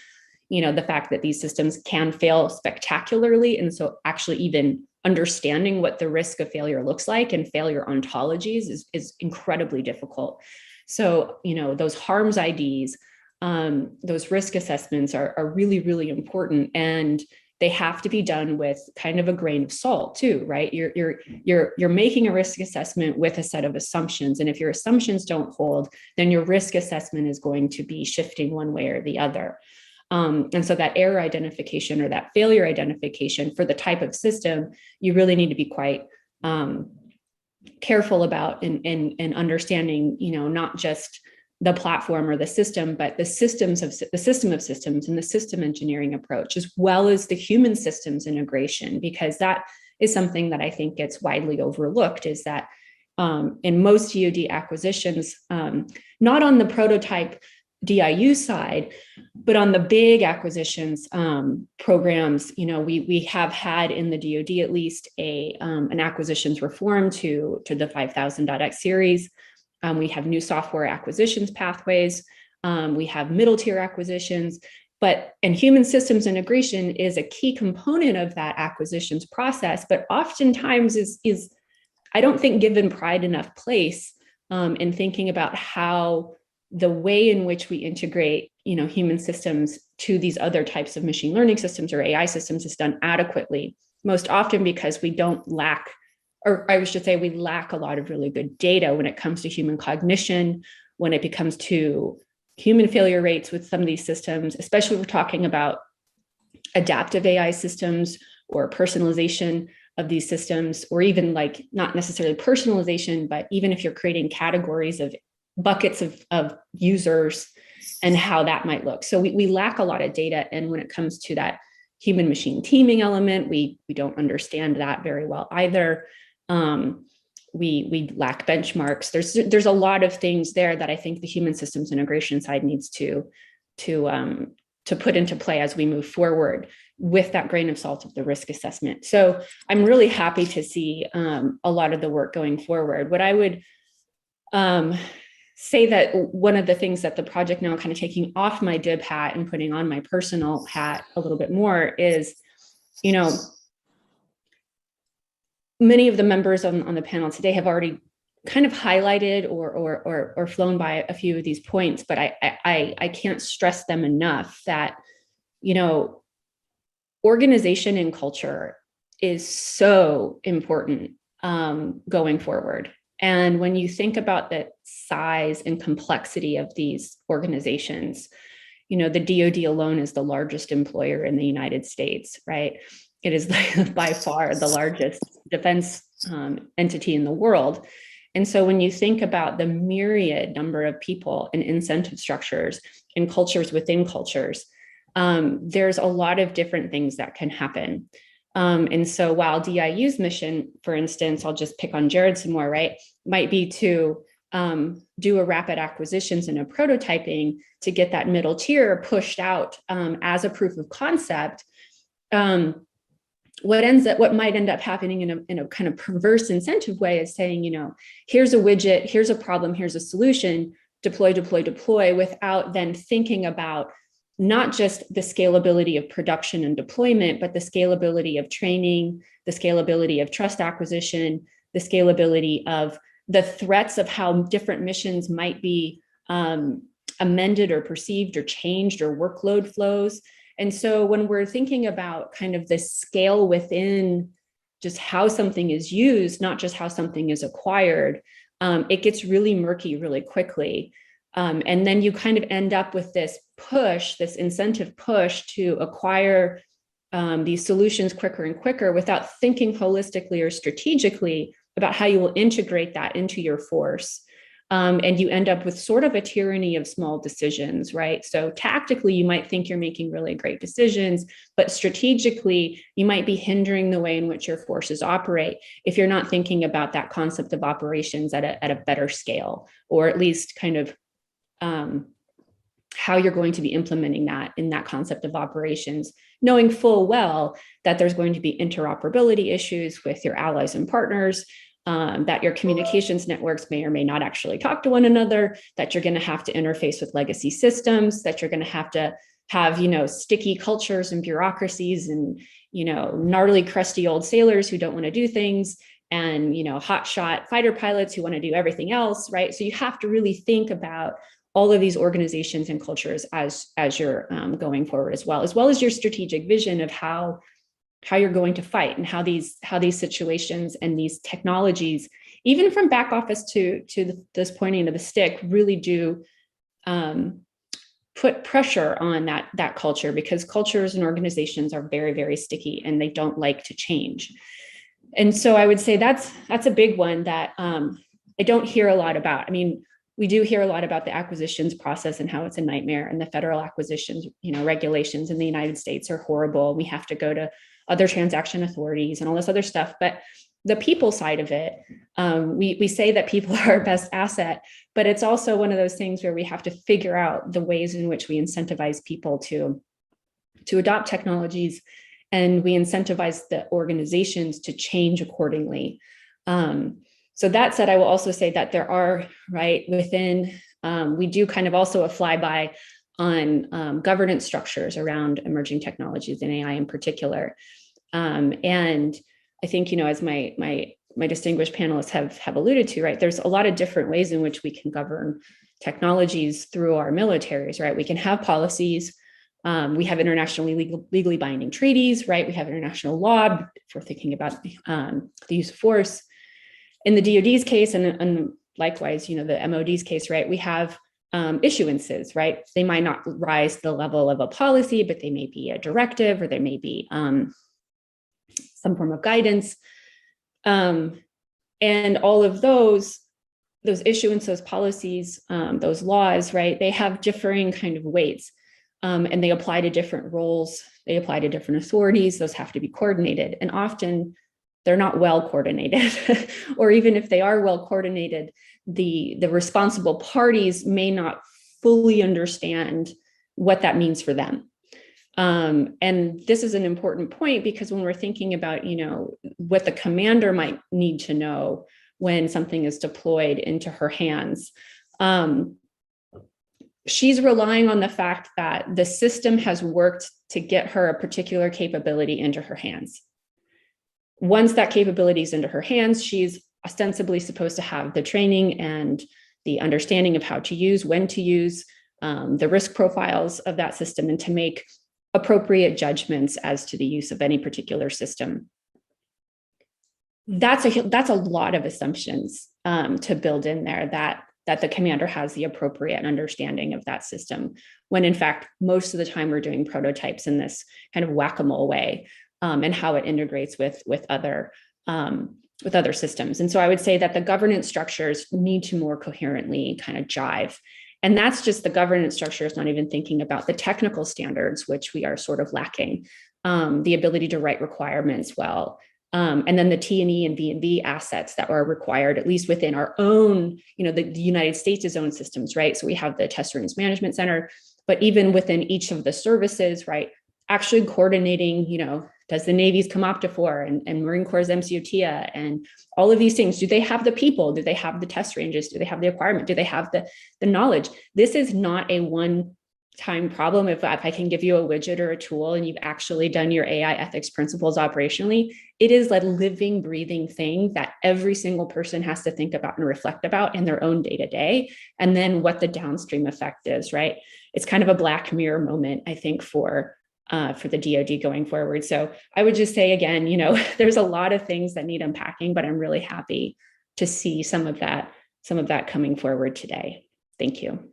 the fact that these systems can fail spectacularly. And so actually even understanding what the risk of failure looks like and failure ontologies is incredibly difficult. So, those harms IDs, those risk assessments are really, really important. And they have to be done with kind of a grain of salt too, right? You're making a risk assessment with a set of assumptions. And if your assumptions don't hold, then your risk assessment is going to be shifting one way or the other. And so that error identification or that failure identification for the type of system, you really need to be quite careful about in understanding, not just the platform or the system, but the system of systems and the system engineering approach, as well as the human systems integration, because that is something that I think gets widely overlooked, is that in most DoD acquisitions, not on the prototype DIU side, but on the big acquisitions programs, we have had in the DoD at least an acquisitions reform to the 5000.x series. We have new software acquisitions pathways. We have middle tier acquisitions, and human systems integration is a key component of that acquisitions process, but oftentimes is I don't think given pride enough place in thinking about how the way in which we integrate, human systems to these other types of machine learning systems or AI systems is done adequately, most often because we lack a lot of really good data when it comes to human cognition, when it comes to human failure rates with some of these systems, especially if we're talking about adaptive AI systems or personalization of these systems, or even like not necessarily personalization, but even if you're creating categories of buckets of users and how that might look. So we lack a lot of data. And when it comes to that human machine teaming element, we don't understand that very well either. we lack benchmarks. There's a lot of things there that I think the human systems integration side needs to put into play as we move forward with that grain of salt of the risk assessment. So I'm really happy to see a lot of the work going forward. What I would say that one of the things that the project now, kind of taking off my DIB hat and putting on my personal hat a little bit more, is, you know, many of the members on the panel today have already kind of highlighted or flown by a few of these points, but I can't stress them enough that, you know, organization and culture is so important going forward. And when you think about the size and complexity of these organizations, you know, the DoD alone is the largest employer in the United States, right? It is by far the largest defense entity in the world. And so when you think about the myriad number of people and incentive structures and cultures within cultures, there's a lot of different things that can happen. And so while DIU's mission, for instance, I'll just pick on Jared some more, right, might be to do a rapid acquisitions and a prototyping to get that middle tier pushed out as a proof of concept. What might end up happening in a kind of perverse incentive way is saying, you know, here's a widget, here's a problem, here's a solution, deploy, deploy, deploy, without then thinking about not just the scalability of production and deployment, but the scalability of training, the scalability of trust acquisition, the scalability of the threats of how different missions might be amended or perceived or changed, or workload flows. And so when we're thinking about kind of the scale within just how something is used, not just how something is acquired, it gets really murky really quickly. And then you kind of end up with this push, this incentive push to acquire these solutions quicker and quicker without thinking holistically or strategically about how you will integrate that into your force. And you end up with sort of a tyranny of small decisions, right? So tactically, you might think you're making really great decisions, but strategically, you might be hindering the way in which your forces operate if you're not thinking about that concept of operations at a better scale, or at least kind of how you're going to be implementing that in that concept of operations, knowing full well that there's going to be interoperability issues with your allies and partners, that your communications networks may or may not actually talk to one another, that you're going to have to interface with legacy systems, that you're going to have, you know, sticky cultures and bureaucracies and, you know, gnarly, crusty old sailors who don't want to do things, and, you know, hotshot fighter pilots who want to do everything else, right? So you have to really think about all of these organizations and cultures as you're going forward, as well as your strategic vision of how you're going to fight, and how these situations and these technologies, even from back office to this pointing of the stick, really do put pressure on that culture, because cultures and organizations are very, very sticky and they don't like to change. And so I would say that's a big one that I don't hear a lot about. I mean, we do hear a lot about the acquisitions process and how it's a nightmare, and the federal acquisitions, you know, regulations in the United States are horrible. We have to go to other transaction authorities and all this other stuff. But the people side of it, we say that people are our best asset, but it's also one of those things where we have to figure out the ways in which we incentivize people to adopt technologies, and we incentivize the organizations to change accordingly. So that said, I will also say that there are, right, within, we do kind of also a flyby on governance structures around emerging technologies and AI in particular. And I think, you know, as my distinguished panelists have alluded to, right, there's a lot of different ways in which we can govern technologies through our militaries, right? We can have policies. We have internationally legally binding treaties, right? We have international law if we're thinking about the use of force. In the DoD's case, and likewise, you know, the MOD's case, right, we have issuances, right? They might not rise to the level of a policy, but they may be a directive, or they may be some form of guidance. And all of those issuances, those policies, those laws, right, they have differing kind of weights, and they apply to different roles. They apply to different authorities. Those have to be coordinated. And often they're not well coordinated, or even if they are well coordinated, the responsible parties may not fully understand what that means for them. And this is an important point, because when we're thinking about, what the commander might need to know when something is deployed into her hands, she's relying on the fact that the system has worked to get her a particular capability into her hands. Once that capability is into her hands, she's ostensibly supposed to have the training and the understanding of how to use, when to use, the risk profiles of that system, and to make appropriate judgments as to the use of any particular system. That's a lot of assumptions to build in there, that the commander has the appropriate understanding of that system, when in fact, most of the time we're doing prototypes in this kind of whack-a-mole way, and how it integrates with other systems. And so I would say that the governance structures need to more coherently kind of jive. And that's just the governance structures, not even thinking about the technical standards, which we are sort of lacking, the ability to write requirements well, and then the T&E and V&V assets that are required, at least within our own, the United States' own systems, right? So we have the Test Range Management Center, but even within each of the services, right, actually coordinating, does the Navy's COMOPTIFOR and Marine Corps' MCOTIA and all of these things, do they have the people? Do they have the test ranges? Do they have the requirement? Do they have the knowledge? This is not a one-time problem. If I can give you a widget or a tool and you've actually done your AI ethics principles operationally, it is a living, breathing thing that every single person has to think about and reflect about in their own day-to-day, and then what the downstream effect is, right? It's kind of a Black Mirror moment, I think, for the DoD going forward. So I would just say again, there's a lot of things that need unpacking, but I'm really happy to see some of that coming forward today. Thank you.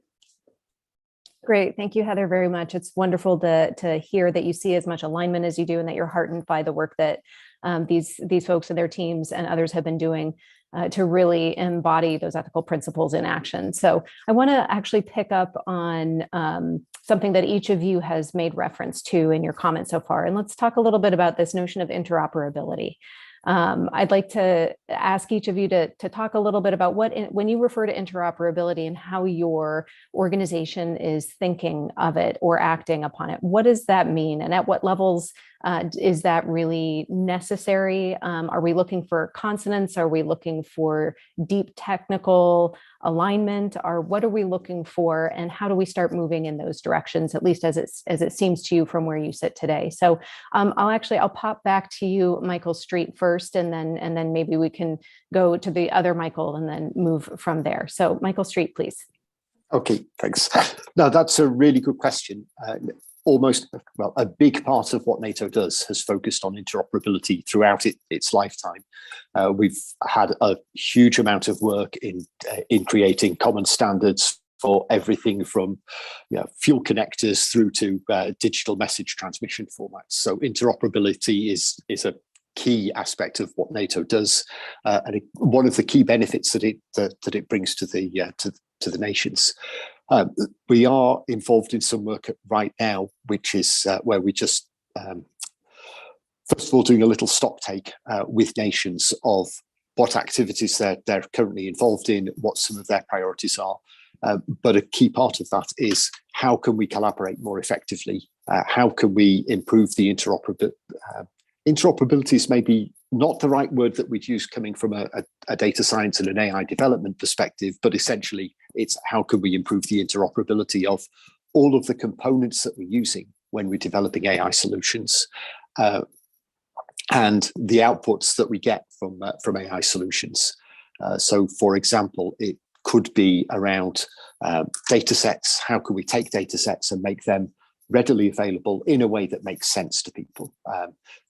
Great. Thank you, Heather, very much. It's wonderful to hear that you see as much alignment as you do, and that you're heartened by the work that these folks and their teams and others have been doing to really embody those ethical principles in action. So I want to actually pick up on something that each of you has made reference to in your comments so far. And let's talk a little bit about this notion of interoperability. I'd like to ask each of you to talk a little bit about when you refer to interoperability and how your organization is thinking of it or acting upon it. What does that mean? And at what levels is that really necessary? Are we looking for consonance? Are we looking for deep technical alignment? Or what are we looking for? And how do we start moving in those directions, at least as it seems to you from where you sit today? So I'll pop back to you, Michael Street, first, and then maybe we can go to the other Michael and then move from there. So Michael Street, please. Okay, thanks. No, that's a really good question. A big part of what NATO does has focused on interoperability throughout its lifetime. We've had a huge amount of work in creating common standards for everything from fuel connectors through to digital message transmission formats. So interoperability is a key aspect of what NATO does, and one of the key benefits that it brings to the nations. We are involved in some work right now, which is where we just, first of all, doing a little stock take with nations of what activities they're currently involved in, what some of their priorities are. But a key part of that is how can we collaborate more effectively? How can we improve the interoperability? Interoperability is maybe not the right word that we'd use coming from a data science and an AI development perspective, but essentially it's how can we improve the interoperability of all of the components that we're using when we're developing AI solutions, and the outputs that we get from AI solutions. So for example, it could be around data sets. How can we take data sets and make them readily available in a way that makes sense to people?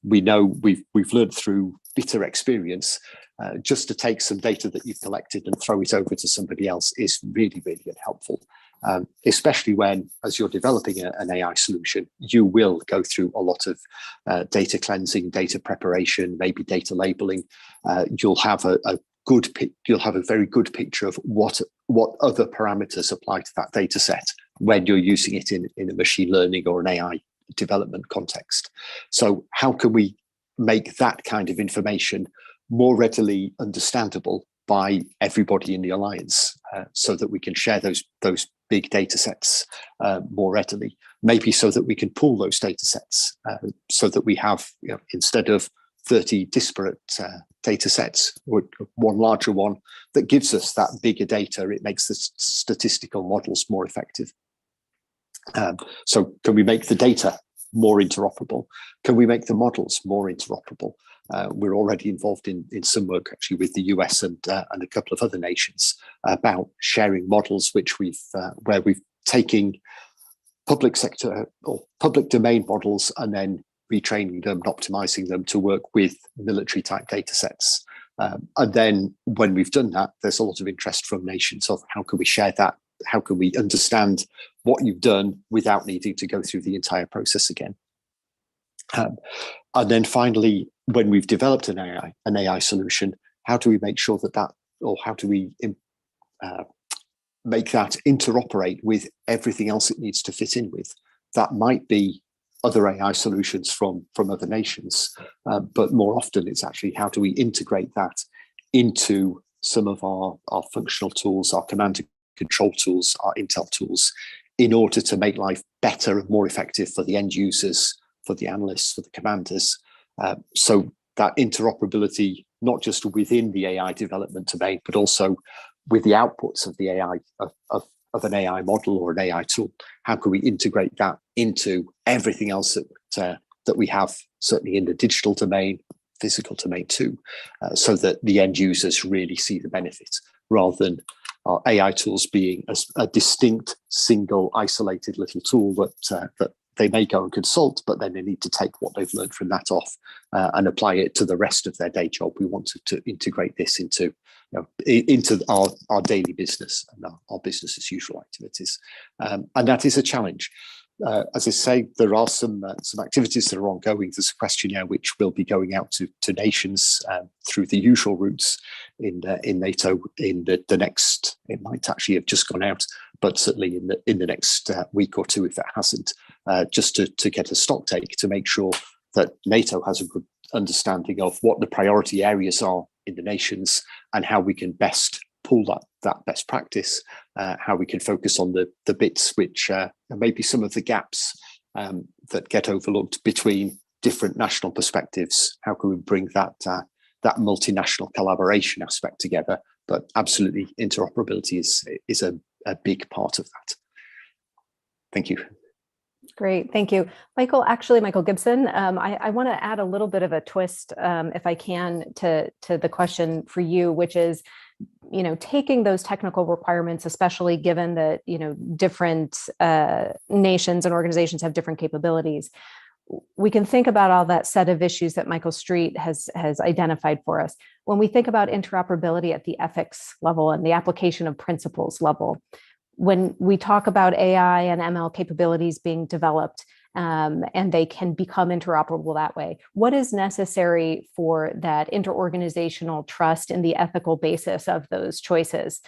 We know we've learned through bitter experience, just to take some data that you've collected and throw it over to somebody else is really, really unhelpful. Especially when, as you're developing an AI solution, you will go through a lot of data cleansing, data preparation, maybe data labeling. You'll have a very good picture of what other parameters apply to that data set when you're using it in a machine learning or an AI development context. So how can we make that kind of information more readily understandable by everybody in the alliance, so that we can share those big data sets more readily. Maybe so that we can pool those data sets, so that we have, instead of 30 disparate data sets, or one larger one that gives us that bigger data. It makes the statistical models more effective. So can we make the data more interoperable? Can we make the models more interoperable? We're already involved in some work actually with the US and a couple of other nations about sharing models, which where we've taken public sector or public domain models and then retraining them and optimizing them to work with military type data sets. And then when we've done that, there's a lot of interest from nations of how can we share that? How can we understand what you've done without needing to go through the entire process again? And then finally, when we've developed an AI solution, how do we make sure that or how do we make that interoperate with everything else it needs to fit in with? That might be other AI solutions from other nations, but more often it's actually how do we integrate that into some of our functional tools, our command and control tools, our intel tools, in order to make life better and more effective for the end users, for the analysts, for the commanders. So that interoperability, not just within the AI development domain, but also with the outputs of the AI, of an AI model or an AI tool. How can we integrate that into everything else that we have, certainly in the digital domain, physical domain too, so that the end users really see the benefit, rather than our AI tools being a distinct, single, isolated little tool that they may go and consult, but then they need to take what they've learned from that off and apply it to the rest of their day job. We want to integrate this into our daily business and our business as usual activities, and that is a challenge. As I say, there are some activities that are ongoing. There's a questionnaire which will be going out to nations through the usual routes in NATO in the next. It might actually have just gone out, but certainly in the next week or two, if it hasn't, just to get a stock take to make sure that NATO has a good understanding of what the priority areas are in the nations and how we can best pull that best practice, how we can focus on the bits which maybe some of the gaps that get overlooked between different national perspectives. How can we bring that multinational collaboration aspect together? But absolutely, interoperability is a big part of that. Thank you. Great, thank you. Michael Gibson, I want to add a little bit of a twist, if I can, to the question for you, which is, taking those technical requirements, especially given that, different nations and organizations have different capabilities. We can think about all that set of issues that Michael Street has identified for us. When we think about interoperability at the ethics level and the application of principles level, when we talk about AI and ML capabilities being developed, and they can become interoperable that way, what is necessary for that interorganizational trust in the ethical basis of those choices?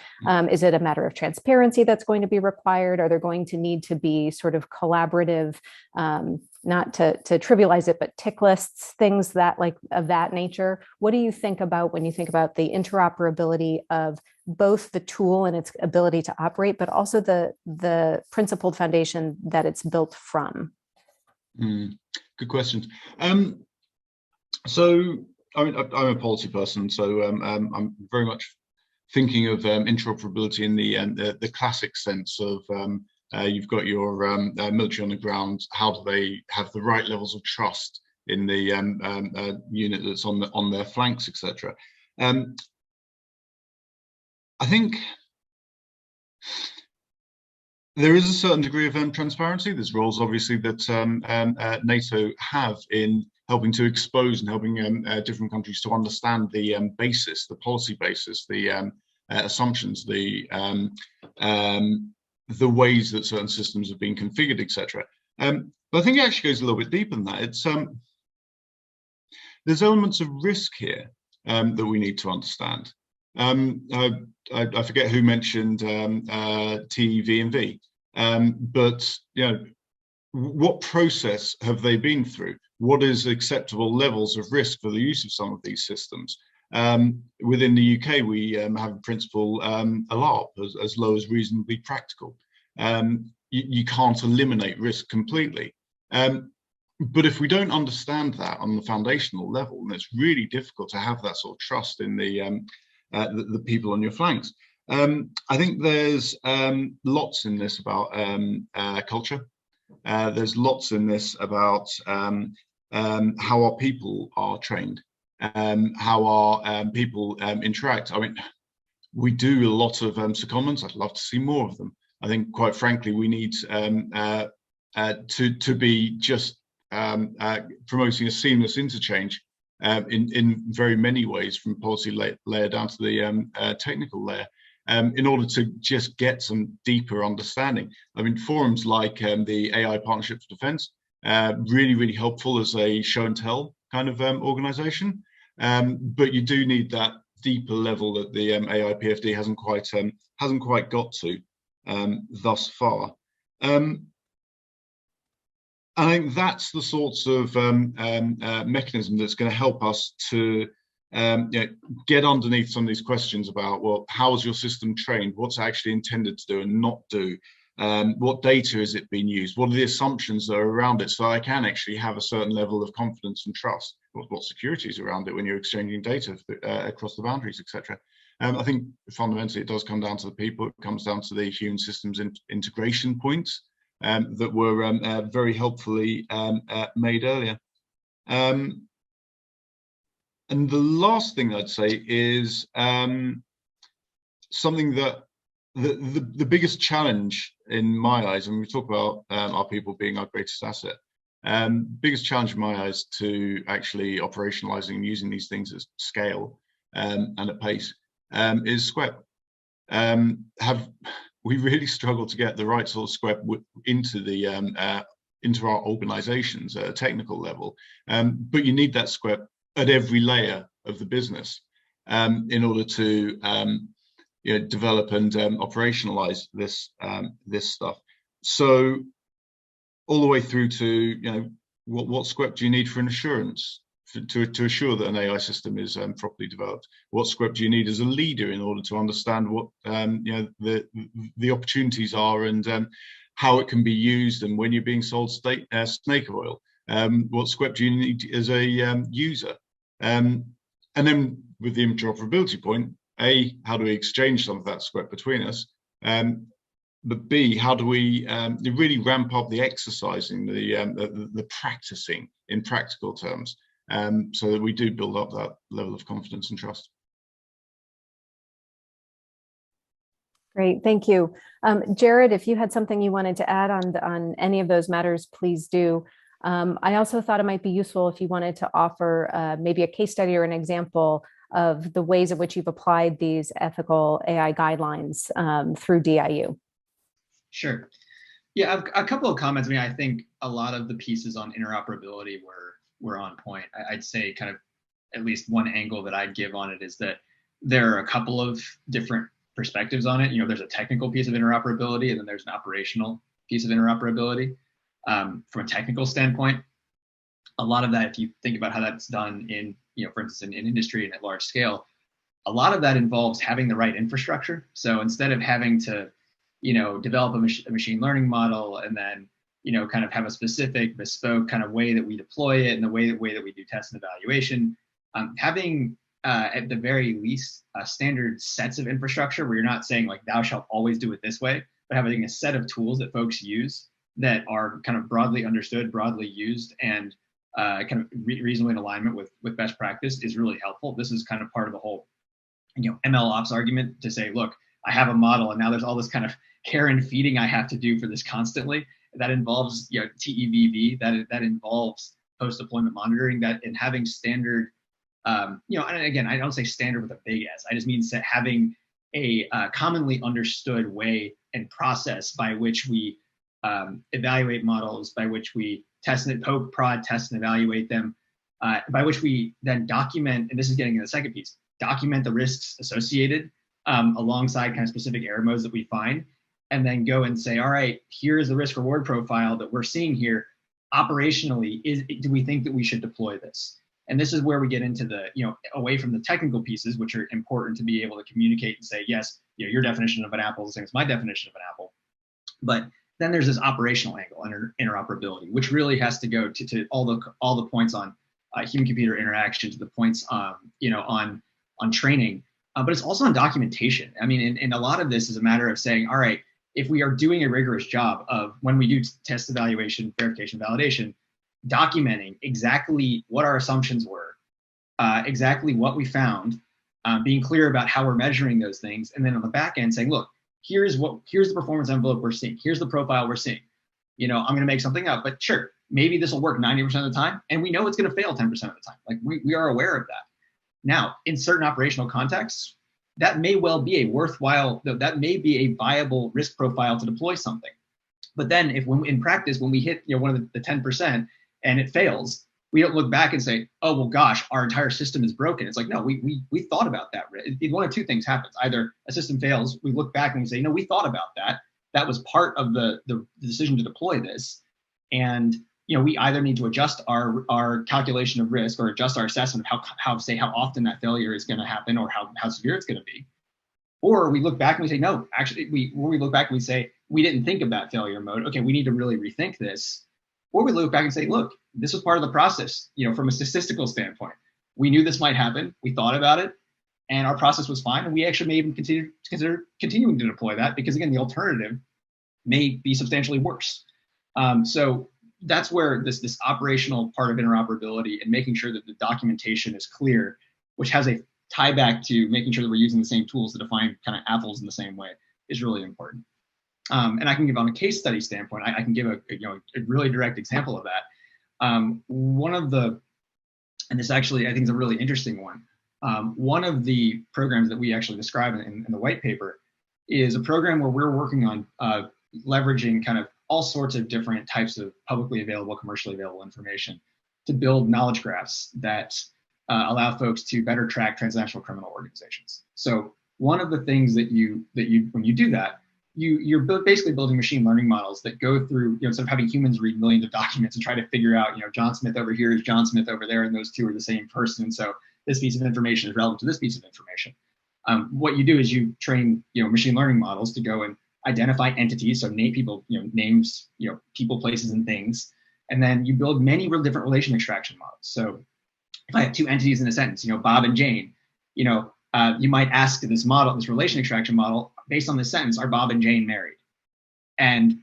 Is it a matter of transparency that's going to be required? Are there going to need to be sort of collaborative, not to trivialize it, but tick lists, things that of that nature? What do you think about when you think about the interoperability of both the tool and its ability to operate, but also the principled foundation that it's built from? Good questions. So I'm a policy person, so I'm very much thinking of interoperability in the classic sense of you've got your military on the ground. How do they have the right levels of trust in the unit that's on their flanks, etc. I think there is a certain degree of transparency. There's roles, obviously, that NATO have in helping to expose and helping different countries to understand the basis, the policy basis, the assumptions, the ways that certain systems have been configured, etc. But I think it actually goes a little bit deeper than that. It's there's elements of risk here that we need to understand. I forget who mentioned TEV&V, but what process have they been through? what is acceptable levels of risk for the use of some of these systems. Within the UK, we have a principle, ALARP, as low as reasonably practical. You can't eliminate risk completely. But if we don't understand that on the foundational level, then it's really difficult to have that sort of trust in the people on your flanks. I think there's lots in this about culture. There's lots in this about how our people are trained, how our people interact. I mean, we do a lot of secondments. I'd love to see more of them. I think, quite frankly, we need to be just promoting a seamless interchange in very many ways, from policy layer down to the technical layer, in order to just get some deeper understanding. I mean, forums like the AI Partnership for Defence, really, really helpful as a show and tell kind of organization. But you do need that deeper level that the AI PFD hasn't quite got to thus far. I think that's the sorts of mechanism that's going to help us to get underneath some of these questions about, well, how is your system trained? What's actually intended to do and not do? What data is it being used? What are the assumptions that are around it? So I can actually have a certain level of confidence and trust. What security is around it when you're exchanging data across the boundaries, etc. I think fundamentally it does come down to the people. It comes down to the human systems integration points that were very helpfully made earlier. And the last thing I'd say is something that the biggest challenge in my eyes, and we talk about our people being our greatest asset, biggest challenge in my eyes to actually operationalizing and using these things at scale and at pace is SQEP. We really struggle to get the right sort of SQEP into our organizations at a technical level, but you need that SQEP at every layer of the business in order to develop and operationalize this stuff. So all the way through to what SQEP do you need for an assurance to assure that an AI system is properly developed? What SQEP do you need as a leader in order to understand what the opportunities are and how it can be used, and when you're being sold snake oil? What SQEP do you need as a user? And then with the interoperability point, A, how do we exchange some of that SQEP between us? But B, how do we really ramp up the exercising, the practicing in practical terms, so that we do build up that level of confidence and trust? Great, thank you. Jared, if you had something you wanted to add on any of those matters, please do. I also thought it might be useful if you wanted to offer maybe a case study or an example of the ways in which you've applied these ethical AI guidelines through DIU. Sure. Yeah, a couple of comments. I mean, I think a lot of the pieces on interoperability were on point. I'd say kind of at least one angle that I'd give on it is that there are a couple of different perspectives on it. There's a technical piece of interoperability, and then there's an operational piece of interoperability. From a technical standpoint, a lot of that, if you think about how that's done in, for instance, in industry and at large scale, a lot of that involves having the right infrastructure. So instead of having to, develop a machine learning model and then, kind of have a specific bespoke kind of way that we deploy it and the way that we do test and evaluation, having at the very least standard sets of infrastructure where you're not saying like thou shalt always do it this way, but having a set of tools that folks use that are kind of broadly understood, broadly used, and kind of reasonably in alignment with best practice is really helpful. This is kind of part of the whole, ML ops argument to say, look, I have a model and now there's all this kind of care and feeding I have to do for this constantly. That involves, TEVV, that involves post-deployment monitoring, and having standard, and again, I don't say standard with a big S. I just mean having a commonly understood way and process by which we evaluate models, by which we test and poke, prod, test and evaluate them, by which we then document, and this is getting to the second piece, document the risks associated alongside kind of specific error modes that we find, and then go and say, all right, here is the risk reward profile that we're seeing here. operationally, do we think that we should deploy this? And this is where we get into the, away from the technical pieces, which are important to be able to communicate and say, yes, your definition of an apple is the same as my definition of an apple. But then there's this operational angle, interoperability, which really has to go to all the points on human-computer interaction, to the points, on training, but it's also on documentation. I mean, and a lot of this is a matter of saying, all right, if we are doing a rigorous job of, when we do test evaluation, verification, validation, documenting exactly what our assumptions were, exactly what we found, being clear about how we're measuring those things, and then on the back end saying, look, here's the performance envelope we're seeing, here's the profile we're seeing. I'm going to make something up, but sure, maybe this will work 90% of the time, and we know it's going to fail 10% of the time. Like we are aware of that. Now, in certain operational contexts, that may well be that may be a viable risk profile to deploy something. But then in practice, when we hit one of the 10% and it fails, we don't look back and say, oh, well, gosh, our entire system is broken. It's like, no, we thought about that. One of two things happens. Either a system fails, we look back and we say, no, we thought about that. That was part of the decision to deploy this. And we either need to adjust our calculation of risk or adjust our assessment of how often that failure is going to happen or how severe it's going to be. Or we look back and we say, no, actually, we look back and we say, we didn't think of that failure mode. Okay, we need to really rethink this. Or we look back and say, look, this was part of the process, from a statistical standpoint. We knew this might happen. We thought about it, and our process was fine. And we actually may even consider continuing to deploy that because, again, the alternative may be substantially worse. So that's where this operational part of interoperability and making sure that the documentation is clear, which has a tie back to making sure that we're using the same tools to define kind of apples in the same way, is really important. And I can give, on a case study standpoint, I can give a really direct example of that. One of the, and this actually I think is a really interesting one. One of the programs that we actually describe in the white paper is a program where we're working on leveraging kind of all sorts of different types of publicly available, commercially available information to build knowledge graphs that allow folks to better track transnational criminal organizations. So one of the things that when you do that, you're basically building machine learning models that go through, instead of having humans read millions of documents and try to figure out, John Smith over here is John Smith over there, and those two are the same person. So this piece of information is relevant to this piece of information. What you do is you train, machine learning models to go and identify entities, so name people, names, people, places, and things, and then you build many different relation extraction models. So if I have two entities in a sentence, Bob and Jane, you might ask this relation extraction model, based on this sentence, are Bob and Jane married? And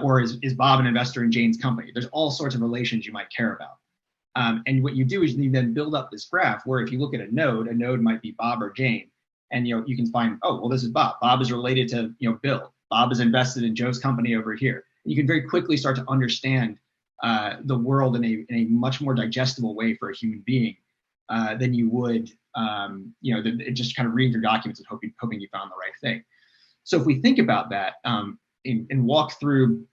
or is Bob an investor in Jane's company? There's all sorts of relations you might care about. And what you do is you then build up this graph where if you look at a node might be Bob or Jane, and you can find, oh, well, this is Bob. Bob is related to Bill. Bob is invested in Joe's company over here. And you can very quickly start to understand the world in a much more digestible way for a human being than you would, just kind of reading through documents and hoping you found the right thing. So if we think about that and walk through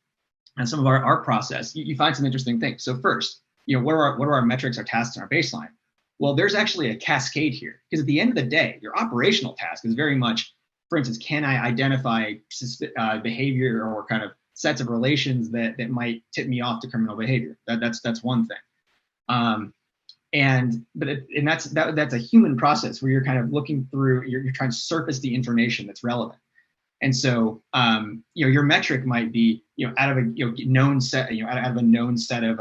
some of our process, you find some interesting things. So first, what are our metrics, our tasks, and our baseline? Well, there's actually a cascade here, because at the end of the day, your operational task is very much, for instance, can I identify behavior or kind of sets of relations that might tip me off to criminal behavior? That's one thing. That's a human process where you're kind of looking through, you're trying to surface the information that's relevant. And so, your metric might be, out of a known set, out of a known set of,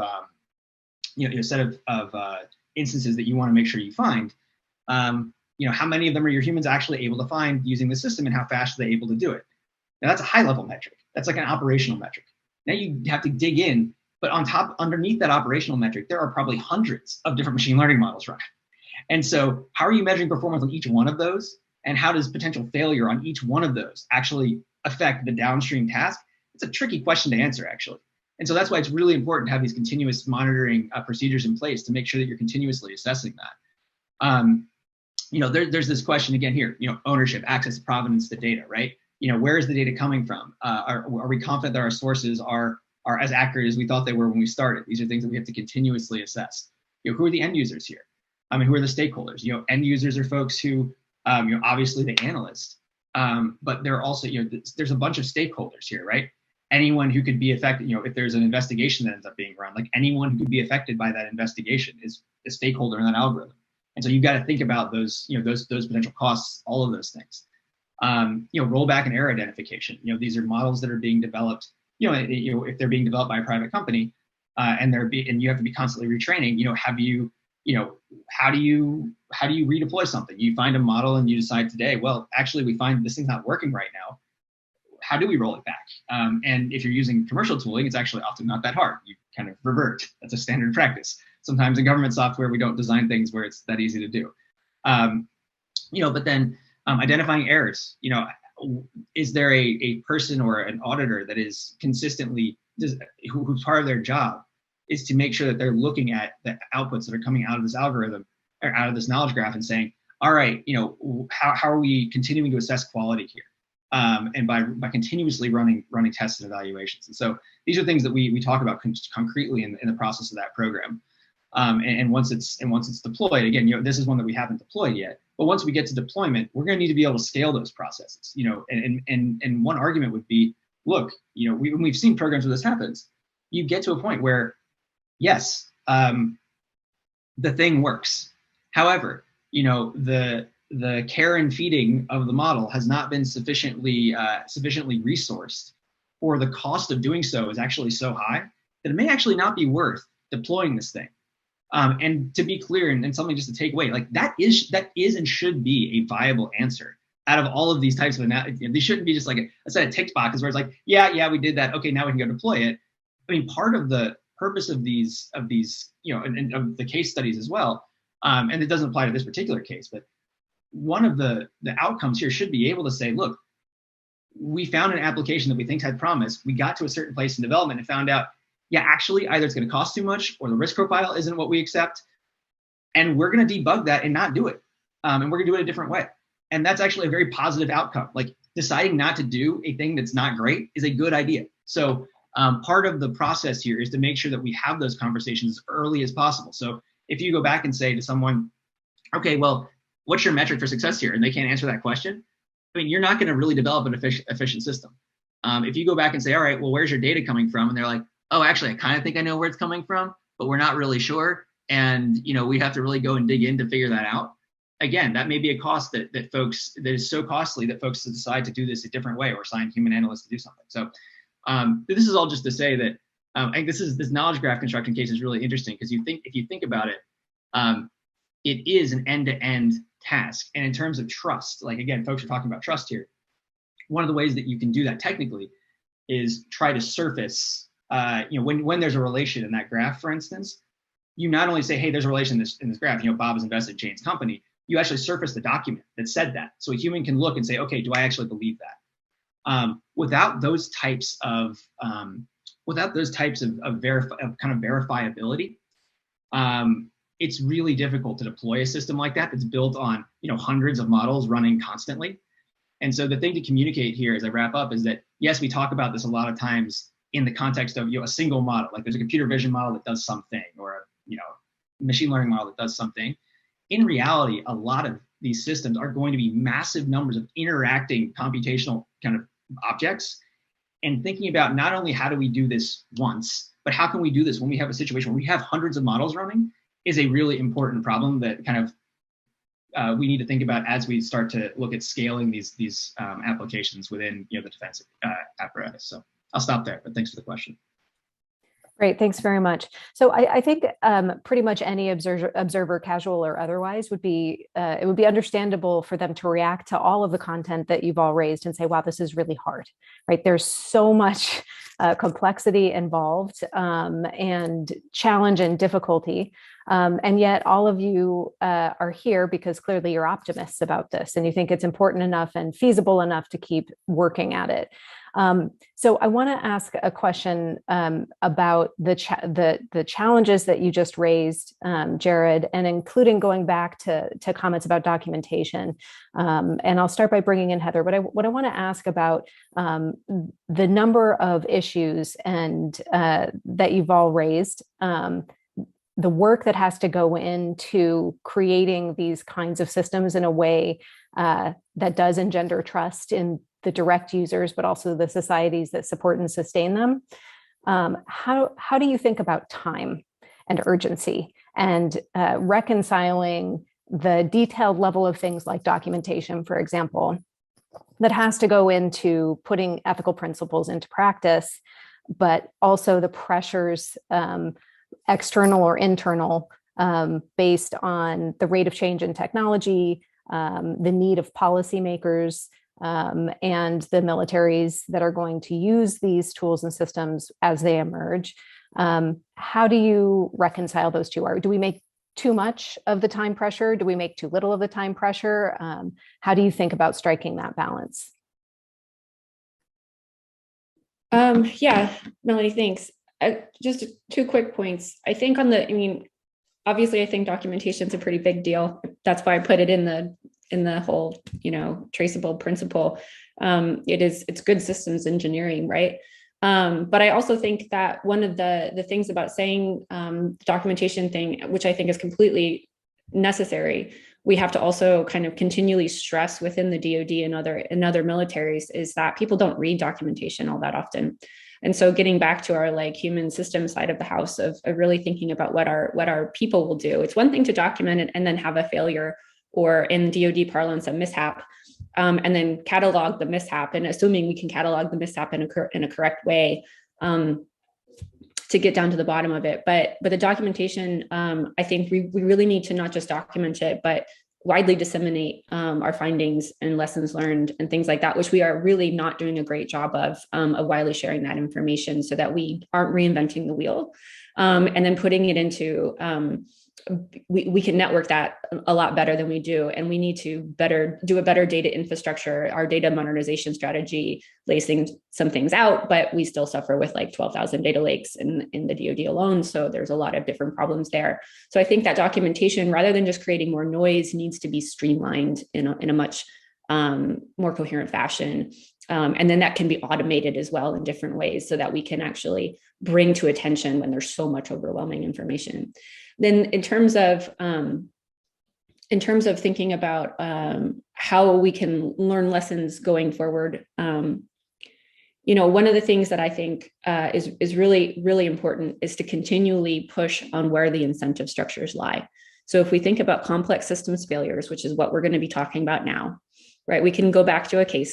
instances that you want to make sure you find. How many of them are your humans actually able to find using the system, and how fast are they able to do it? Now that's a high level metric. That's like an operational metric. Now you have to dig in, but underneath that operational metric, there are probably hundreds of different machine learning models running. And so how are you measuring performance on each one of those? And how does potential failure on each one of those actually affect the downstream task? It's a tricky question to answer, actually. And so that's why it's really important to have these continuous monitoring procedures in place to make sure that you're continuously assessing that. There's this question again here, ownership, access, provenance to data, right? Where is the data coming from? Are we confident that our sources are as accurate as we thought they were when we started? These are things that we have to continuously assess. Who are the end users here? Who are the stakeholders? End users are folks who, obviously the analyst, but there are also, there's a bunch of stakeholders here, right? anyone who could be affected, if there's an investigation that ends up being run, like anyone who could be affected by that investigation is a stakeholder in that algorithm. And so you've got to think about those, those potential costs, all of those things. Rollback and error identification. These are models that are being developed. If they're being developed by a private company, and you have to be constantly retraining. How do you redeploy something? You find a model and you decide today, well, actually, we find this thing's not working right now. How do we roll it back? And if you're using commercial tooling, it's actually often not that hard. You kind of revert. That's a standard practice. Sometimes in government software, we don't design things where it's that easy to do. But then identifying errors. Is there a person or an auditor that is consistently, who's part of their job is to make sure that they're looking at the outputs that are coming out of this algorithm or out of this knowledge graph and saying, all right, how are we continuing to assess quality here? And by continuously running tests and evaluations. And so these are things that we talk about concretely in the process of that program. And once it's deployed, again, this is one that we haven't deployed yet. But once we get to deployment, we're going to need to be able to scale those processes. And one argument would be, look, we've seen programs where this happens. You get to a point where, yes, the thing works. However, the care and feeding of the model has not been sufficiently resourced, or the cost of doing so is actually so high that it may actually not be worth deploying this thing. And to be clear, and something just to take away, like that is and should be a viable answer out of all of these types of analysis. These shouldn't be just like a set of tick boxes where it's like, yeah, we did that. Okay, now we can go deploy it. I mean, part of the purpose of these, and of the case studies as well, and it doesn't apply to this particular case, but one of the outcomes here should be able to say, look, we found an application that we think had promise. We got to a certain place in development and found out, yeah, actually, either it's going to cost too much or the risk profile isn't what we accept. And we're going to debug that and not do it. And we're going to do it a different way. And that's actually a very positive outcome. Like deciding not to do a thing that's not great is a good idea. So part of the process here is to make sure that we have those conversations as early as possible. So if you go back and say to someone, okay, well, what's your metric for success here? And they can't answer that question. I mean, you're not going to really develop an efficient system. If you go back and say, all right, well, where's your data coming from? And they're like, oh, actually, I kind of think I know where it's coming from, but we're not really sure. And, we have to really go and dig in to figure that out. Again, that may be a cost that is so costly that folks decide to do this a different way or assign human analysts to do something. So this is all just to say that I think this knowledge graph construction case is really interesting because if you think about it, it is an end-to-end task. And in terms of trust, like again, folks are talking about trust here. One of the ways that you can do that technically is try to surface, when there's a relation in that graph, for instance, you not only say, hey, there's a relation in this graph, Bob is invested in Jane's company, you actually surface the document that said that. So a human can look and say, okay, do I actually believe that? Without those types of verifiability, it's really difficult to deploy a system like that that's built on hundreds of models running constantly. And so the thing to communicate here as I wrap up is that, yes, we talk about this a lot of times in the context of a single model, like there's a computer vision model that does something, or a machine learning model that does something. In reality, a lot of these systems are going to be massive numbers of interacting computational kind of objects, and thinking about not only how do we do this once, but how can we do this when we have a situation where we have hundreds of models running is a really important problem that kind of we need to think about as we start to look at scaling these applications within the defense apparatus. So I'll stop there, but thanks for the question. Great, thanks very much. So I think pretty much any observer, casual or otherwise, would be it would be understandable for them to react to all of the content that you've all raised and say, wow, this is really hard, right? There's so much complexity involved and challenge and difficulty. And yet all of you are here because clearly you're optimists about this and you think it's important enough and feasible enough to keep working at it. So I want to ask a question about the challenges that you just raised, Jared, and including going back to comments about documentation. And I'll start by bringing in Heather. But what I want to ask about the number of issues and that you've all raised, the work that has to go into creating these kinds of systems in a way that does engender trust in the direct users, but also the societies that support and sustain them. How do you think about time and urgency and reconciling the detailed level of things like documentation, for example, that has to go into putting ethical principles into practice, but also the pressures, external or internal, based on the rate of change in technology, the need of policymakers, and the militaries that are going to use these tools and systems as they emerge. How do you reconcile those two? Do we make too much of the time pressure? Do we make too little of the time pressure? How do you think about striking that balance? Yeah, Melanie, thanks. Just 2 quick points. I think obviously I think documentation is a pretty big deal. That's why I put it in the whole, traceable principle. It's good systems engineering, right? But I also think that one of the things about saying documentation thing, which I think is completely necessary, we have to also kind of continually stress within the DoD and other militaries, is that people don't read documentation all that often. And so getting back to our human system side of the house of really thinking about what our people will do. It's one thing to document it and then have a failure, or in DoD parlance, a mishap, and then catalog the mishap, and assuming we can catalog the mishap in a correct way, to get down to the bottom of it. But the documentation, I think we really need to not just document it, but widely disseminate our findings and lessons learned and things like that, which we are really not doing a great job of widely sharing that information, so that we aren't reinventing the wheel, and then putting it into, we can network that a lot better than we do. And we need to do a better data infrastructure. Our data modernization strategy lays some things out, but we still suffer with 12,000 data lakes in the DoD alone. So there's a lot of different problems there. So I think that documentation, rather than just creating more noise, needs to be streamlined in a much more coherent fashion. And then that can be automated as well in different ways, so that we can actually bring to attention when there's so much overwhelming information. Then in terms of thinking about how we can learn lessons going forward, one of the things that I think is really, really important is to continually push on where the incentive structures lie. So if we think about complex systems failures, which is what we're going to be talking about now, right? We can go back to a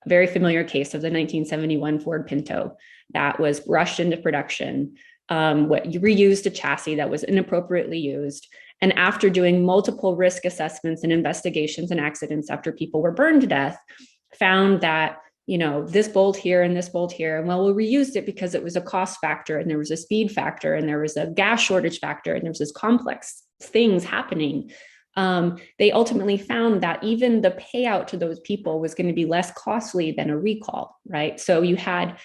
very familiar case of the 1971 Ford Pinto that was rushed into production. Reused a chassis that was inappropriately used. And after doing multiple risk assessments and investigations and accidents after people were burned to death, found that, this bolt here and this bolt here, and well, we reused it because it was a cost factor, and there was a speed factor, and there was a gas shortage factor, and there was this complex things happening. They ultimately found that even the payout to those people was going to be less costly than a recall, right? So you had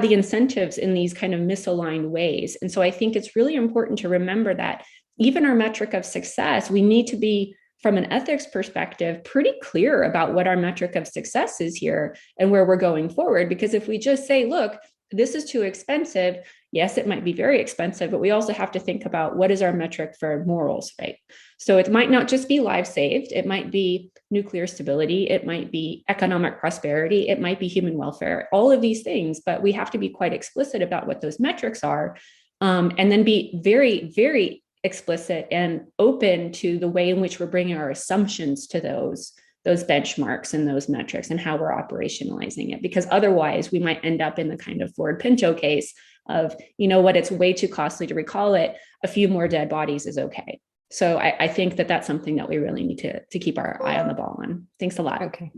the incentives in these kind of misaligned ways. And so I think it's really important to remember that even our metric of success, we need to be, from an ethics perspective, pretty clear about what our metric of success is here and where we're going forward. Because if we just say, look, this is too expensive, yes, it might be very expensive, but we also have to think about what is our metric for morals, right? So it might not just be lives saved, it might be nuclear stability, it might be economic prosperity, it might be human welfare, all of these things, but we have to be quite explicit about what those metrics are, and then be very, very explicit and open to the way in which we're bringing our assumptions to those benchmarks and those metrics and how we're operationalizing it. Because otherwise we might end up in the kind of Ford Pinto case of, it's way too costly to recall it. A few more dead bodies is okay. So I think that's something that we really need to keep our eye on the ball on. Thanks a lot. Okay.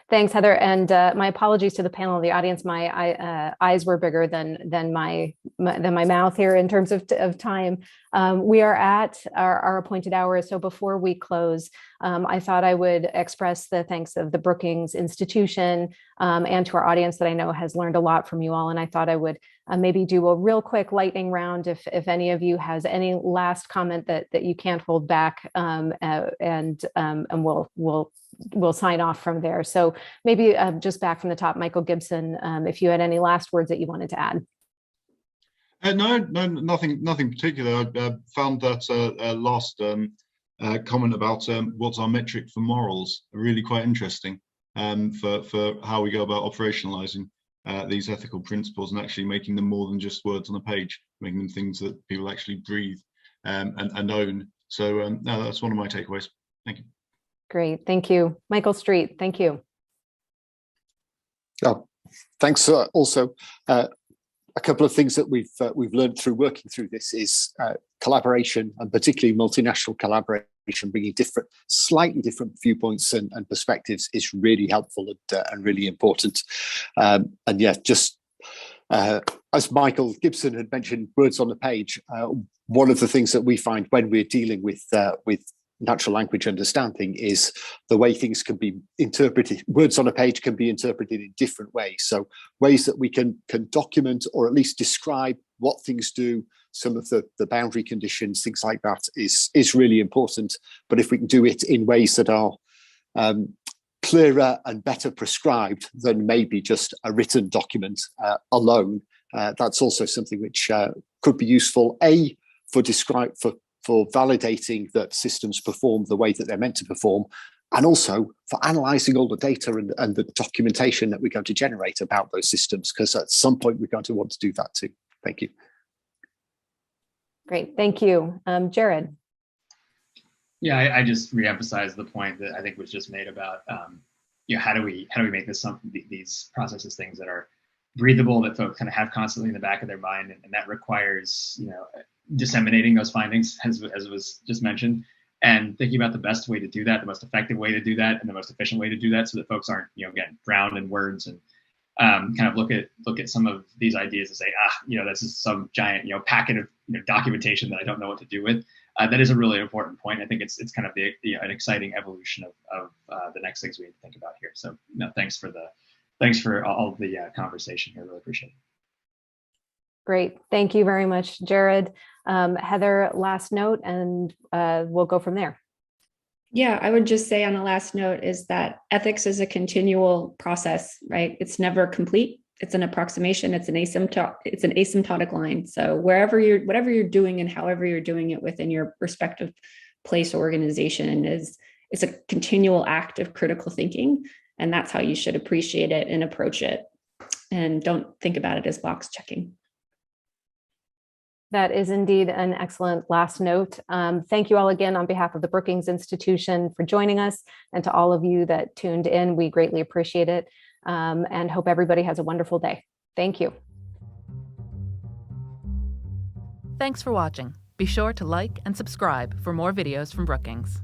Thanks, Heather. And my apologies to the panel and the audience. My eyes were bigger than my mouth here in terms of time. We are at our appointed hour. So before we close, I thought I would express the thanks of the Brookings institution and to our audience that I know has learned a lot from you all. And I thought I would maybe do a real quick lightning round if any of you has any last comment that you can't hold back, and we'll sign off from there. So maybe just back from the top, Michael Gibson, if you had any last words that you wanted to add. No, nothing particular. I found that last comment about what's our metric for morals really quite interesting. for how we go about operationalizing these ethical principles and actually making them more than just words on a page, making them things that people actually breathe and own. So no, that's one of my takeaways. Thank you. Great, thank you. Michael Street, thank you. Oh, thanks. Also, a couple of things that we've learned through working through this is collaboration, and particularly multinational collaboration, bringing slightly different viewpoints and perspectives is really helpful and really important. And yeah, just as Michael Gibson had mentioned, words on the page. One of the things that we find when we're dealing with natural language understanding is the way things can be interpreted. Words on a page can be interpreted in different ways. So ways that we can document or at least describe what things do, some of the boundary conditions, things like that is really important. But if we can do it in ways that are clearer and better prescribed than maybe just a written document alone, that's also something which could be useful, for validating that systems perform the way that they're meant to perform, and also for analysing all the data and the documentation that we're going to generate about those systems, because at some point we're going to want to do that too. Thank you. Great, thank you. Jared. Yeah, I just reemphasize the point that I think was just made about how do we make these processes things that are breathable, that folks kind of have constantly in the back of their mind, and that requires disseminating those findings, as was just mentioned, and thinking about the best way to do that, the most effective way to do that, and the most efficient way to do that, so that folks aren't again drowned in words and kind of look at some of these ideas and say, this is some giant packet of documentation that I don't know what to do with. That is a really important point. I think it's kind of an exciting evolution of the next things we need to think about here. So thanks for all the conversation here. Really appreciate it. Great. Thank you very much, Jared. Heather, last note, and we'll go from there. Yeah, I would just say on a last note is that ethics is a continual process, right? It's never complete. It's an approximation. It's an asymptotic line. So whatever you're doing and however you're doing it within your respective place or organization it's a continual act of critical thinking. And that's how you should appreciate it and approach it. And don't think about it as box checking. That is indeed an excellent last note. Thank you all again on behalf of the Brookings Institution for joining us, and to all of you that tuned in. We greatly appreciate it, and hope everybody has a wonderful day. Thank you. Thanks for watching. Be sure to like and subscribe for more videos from Brookings.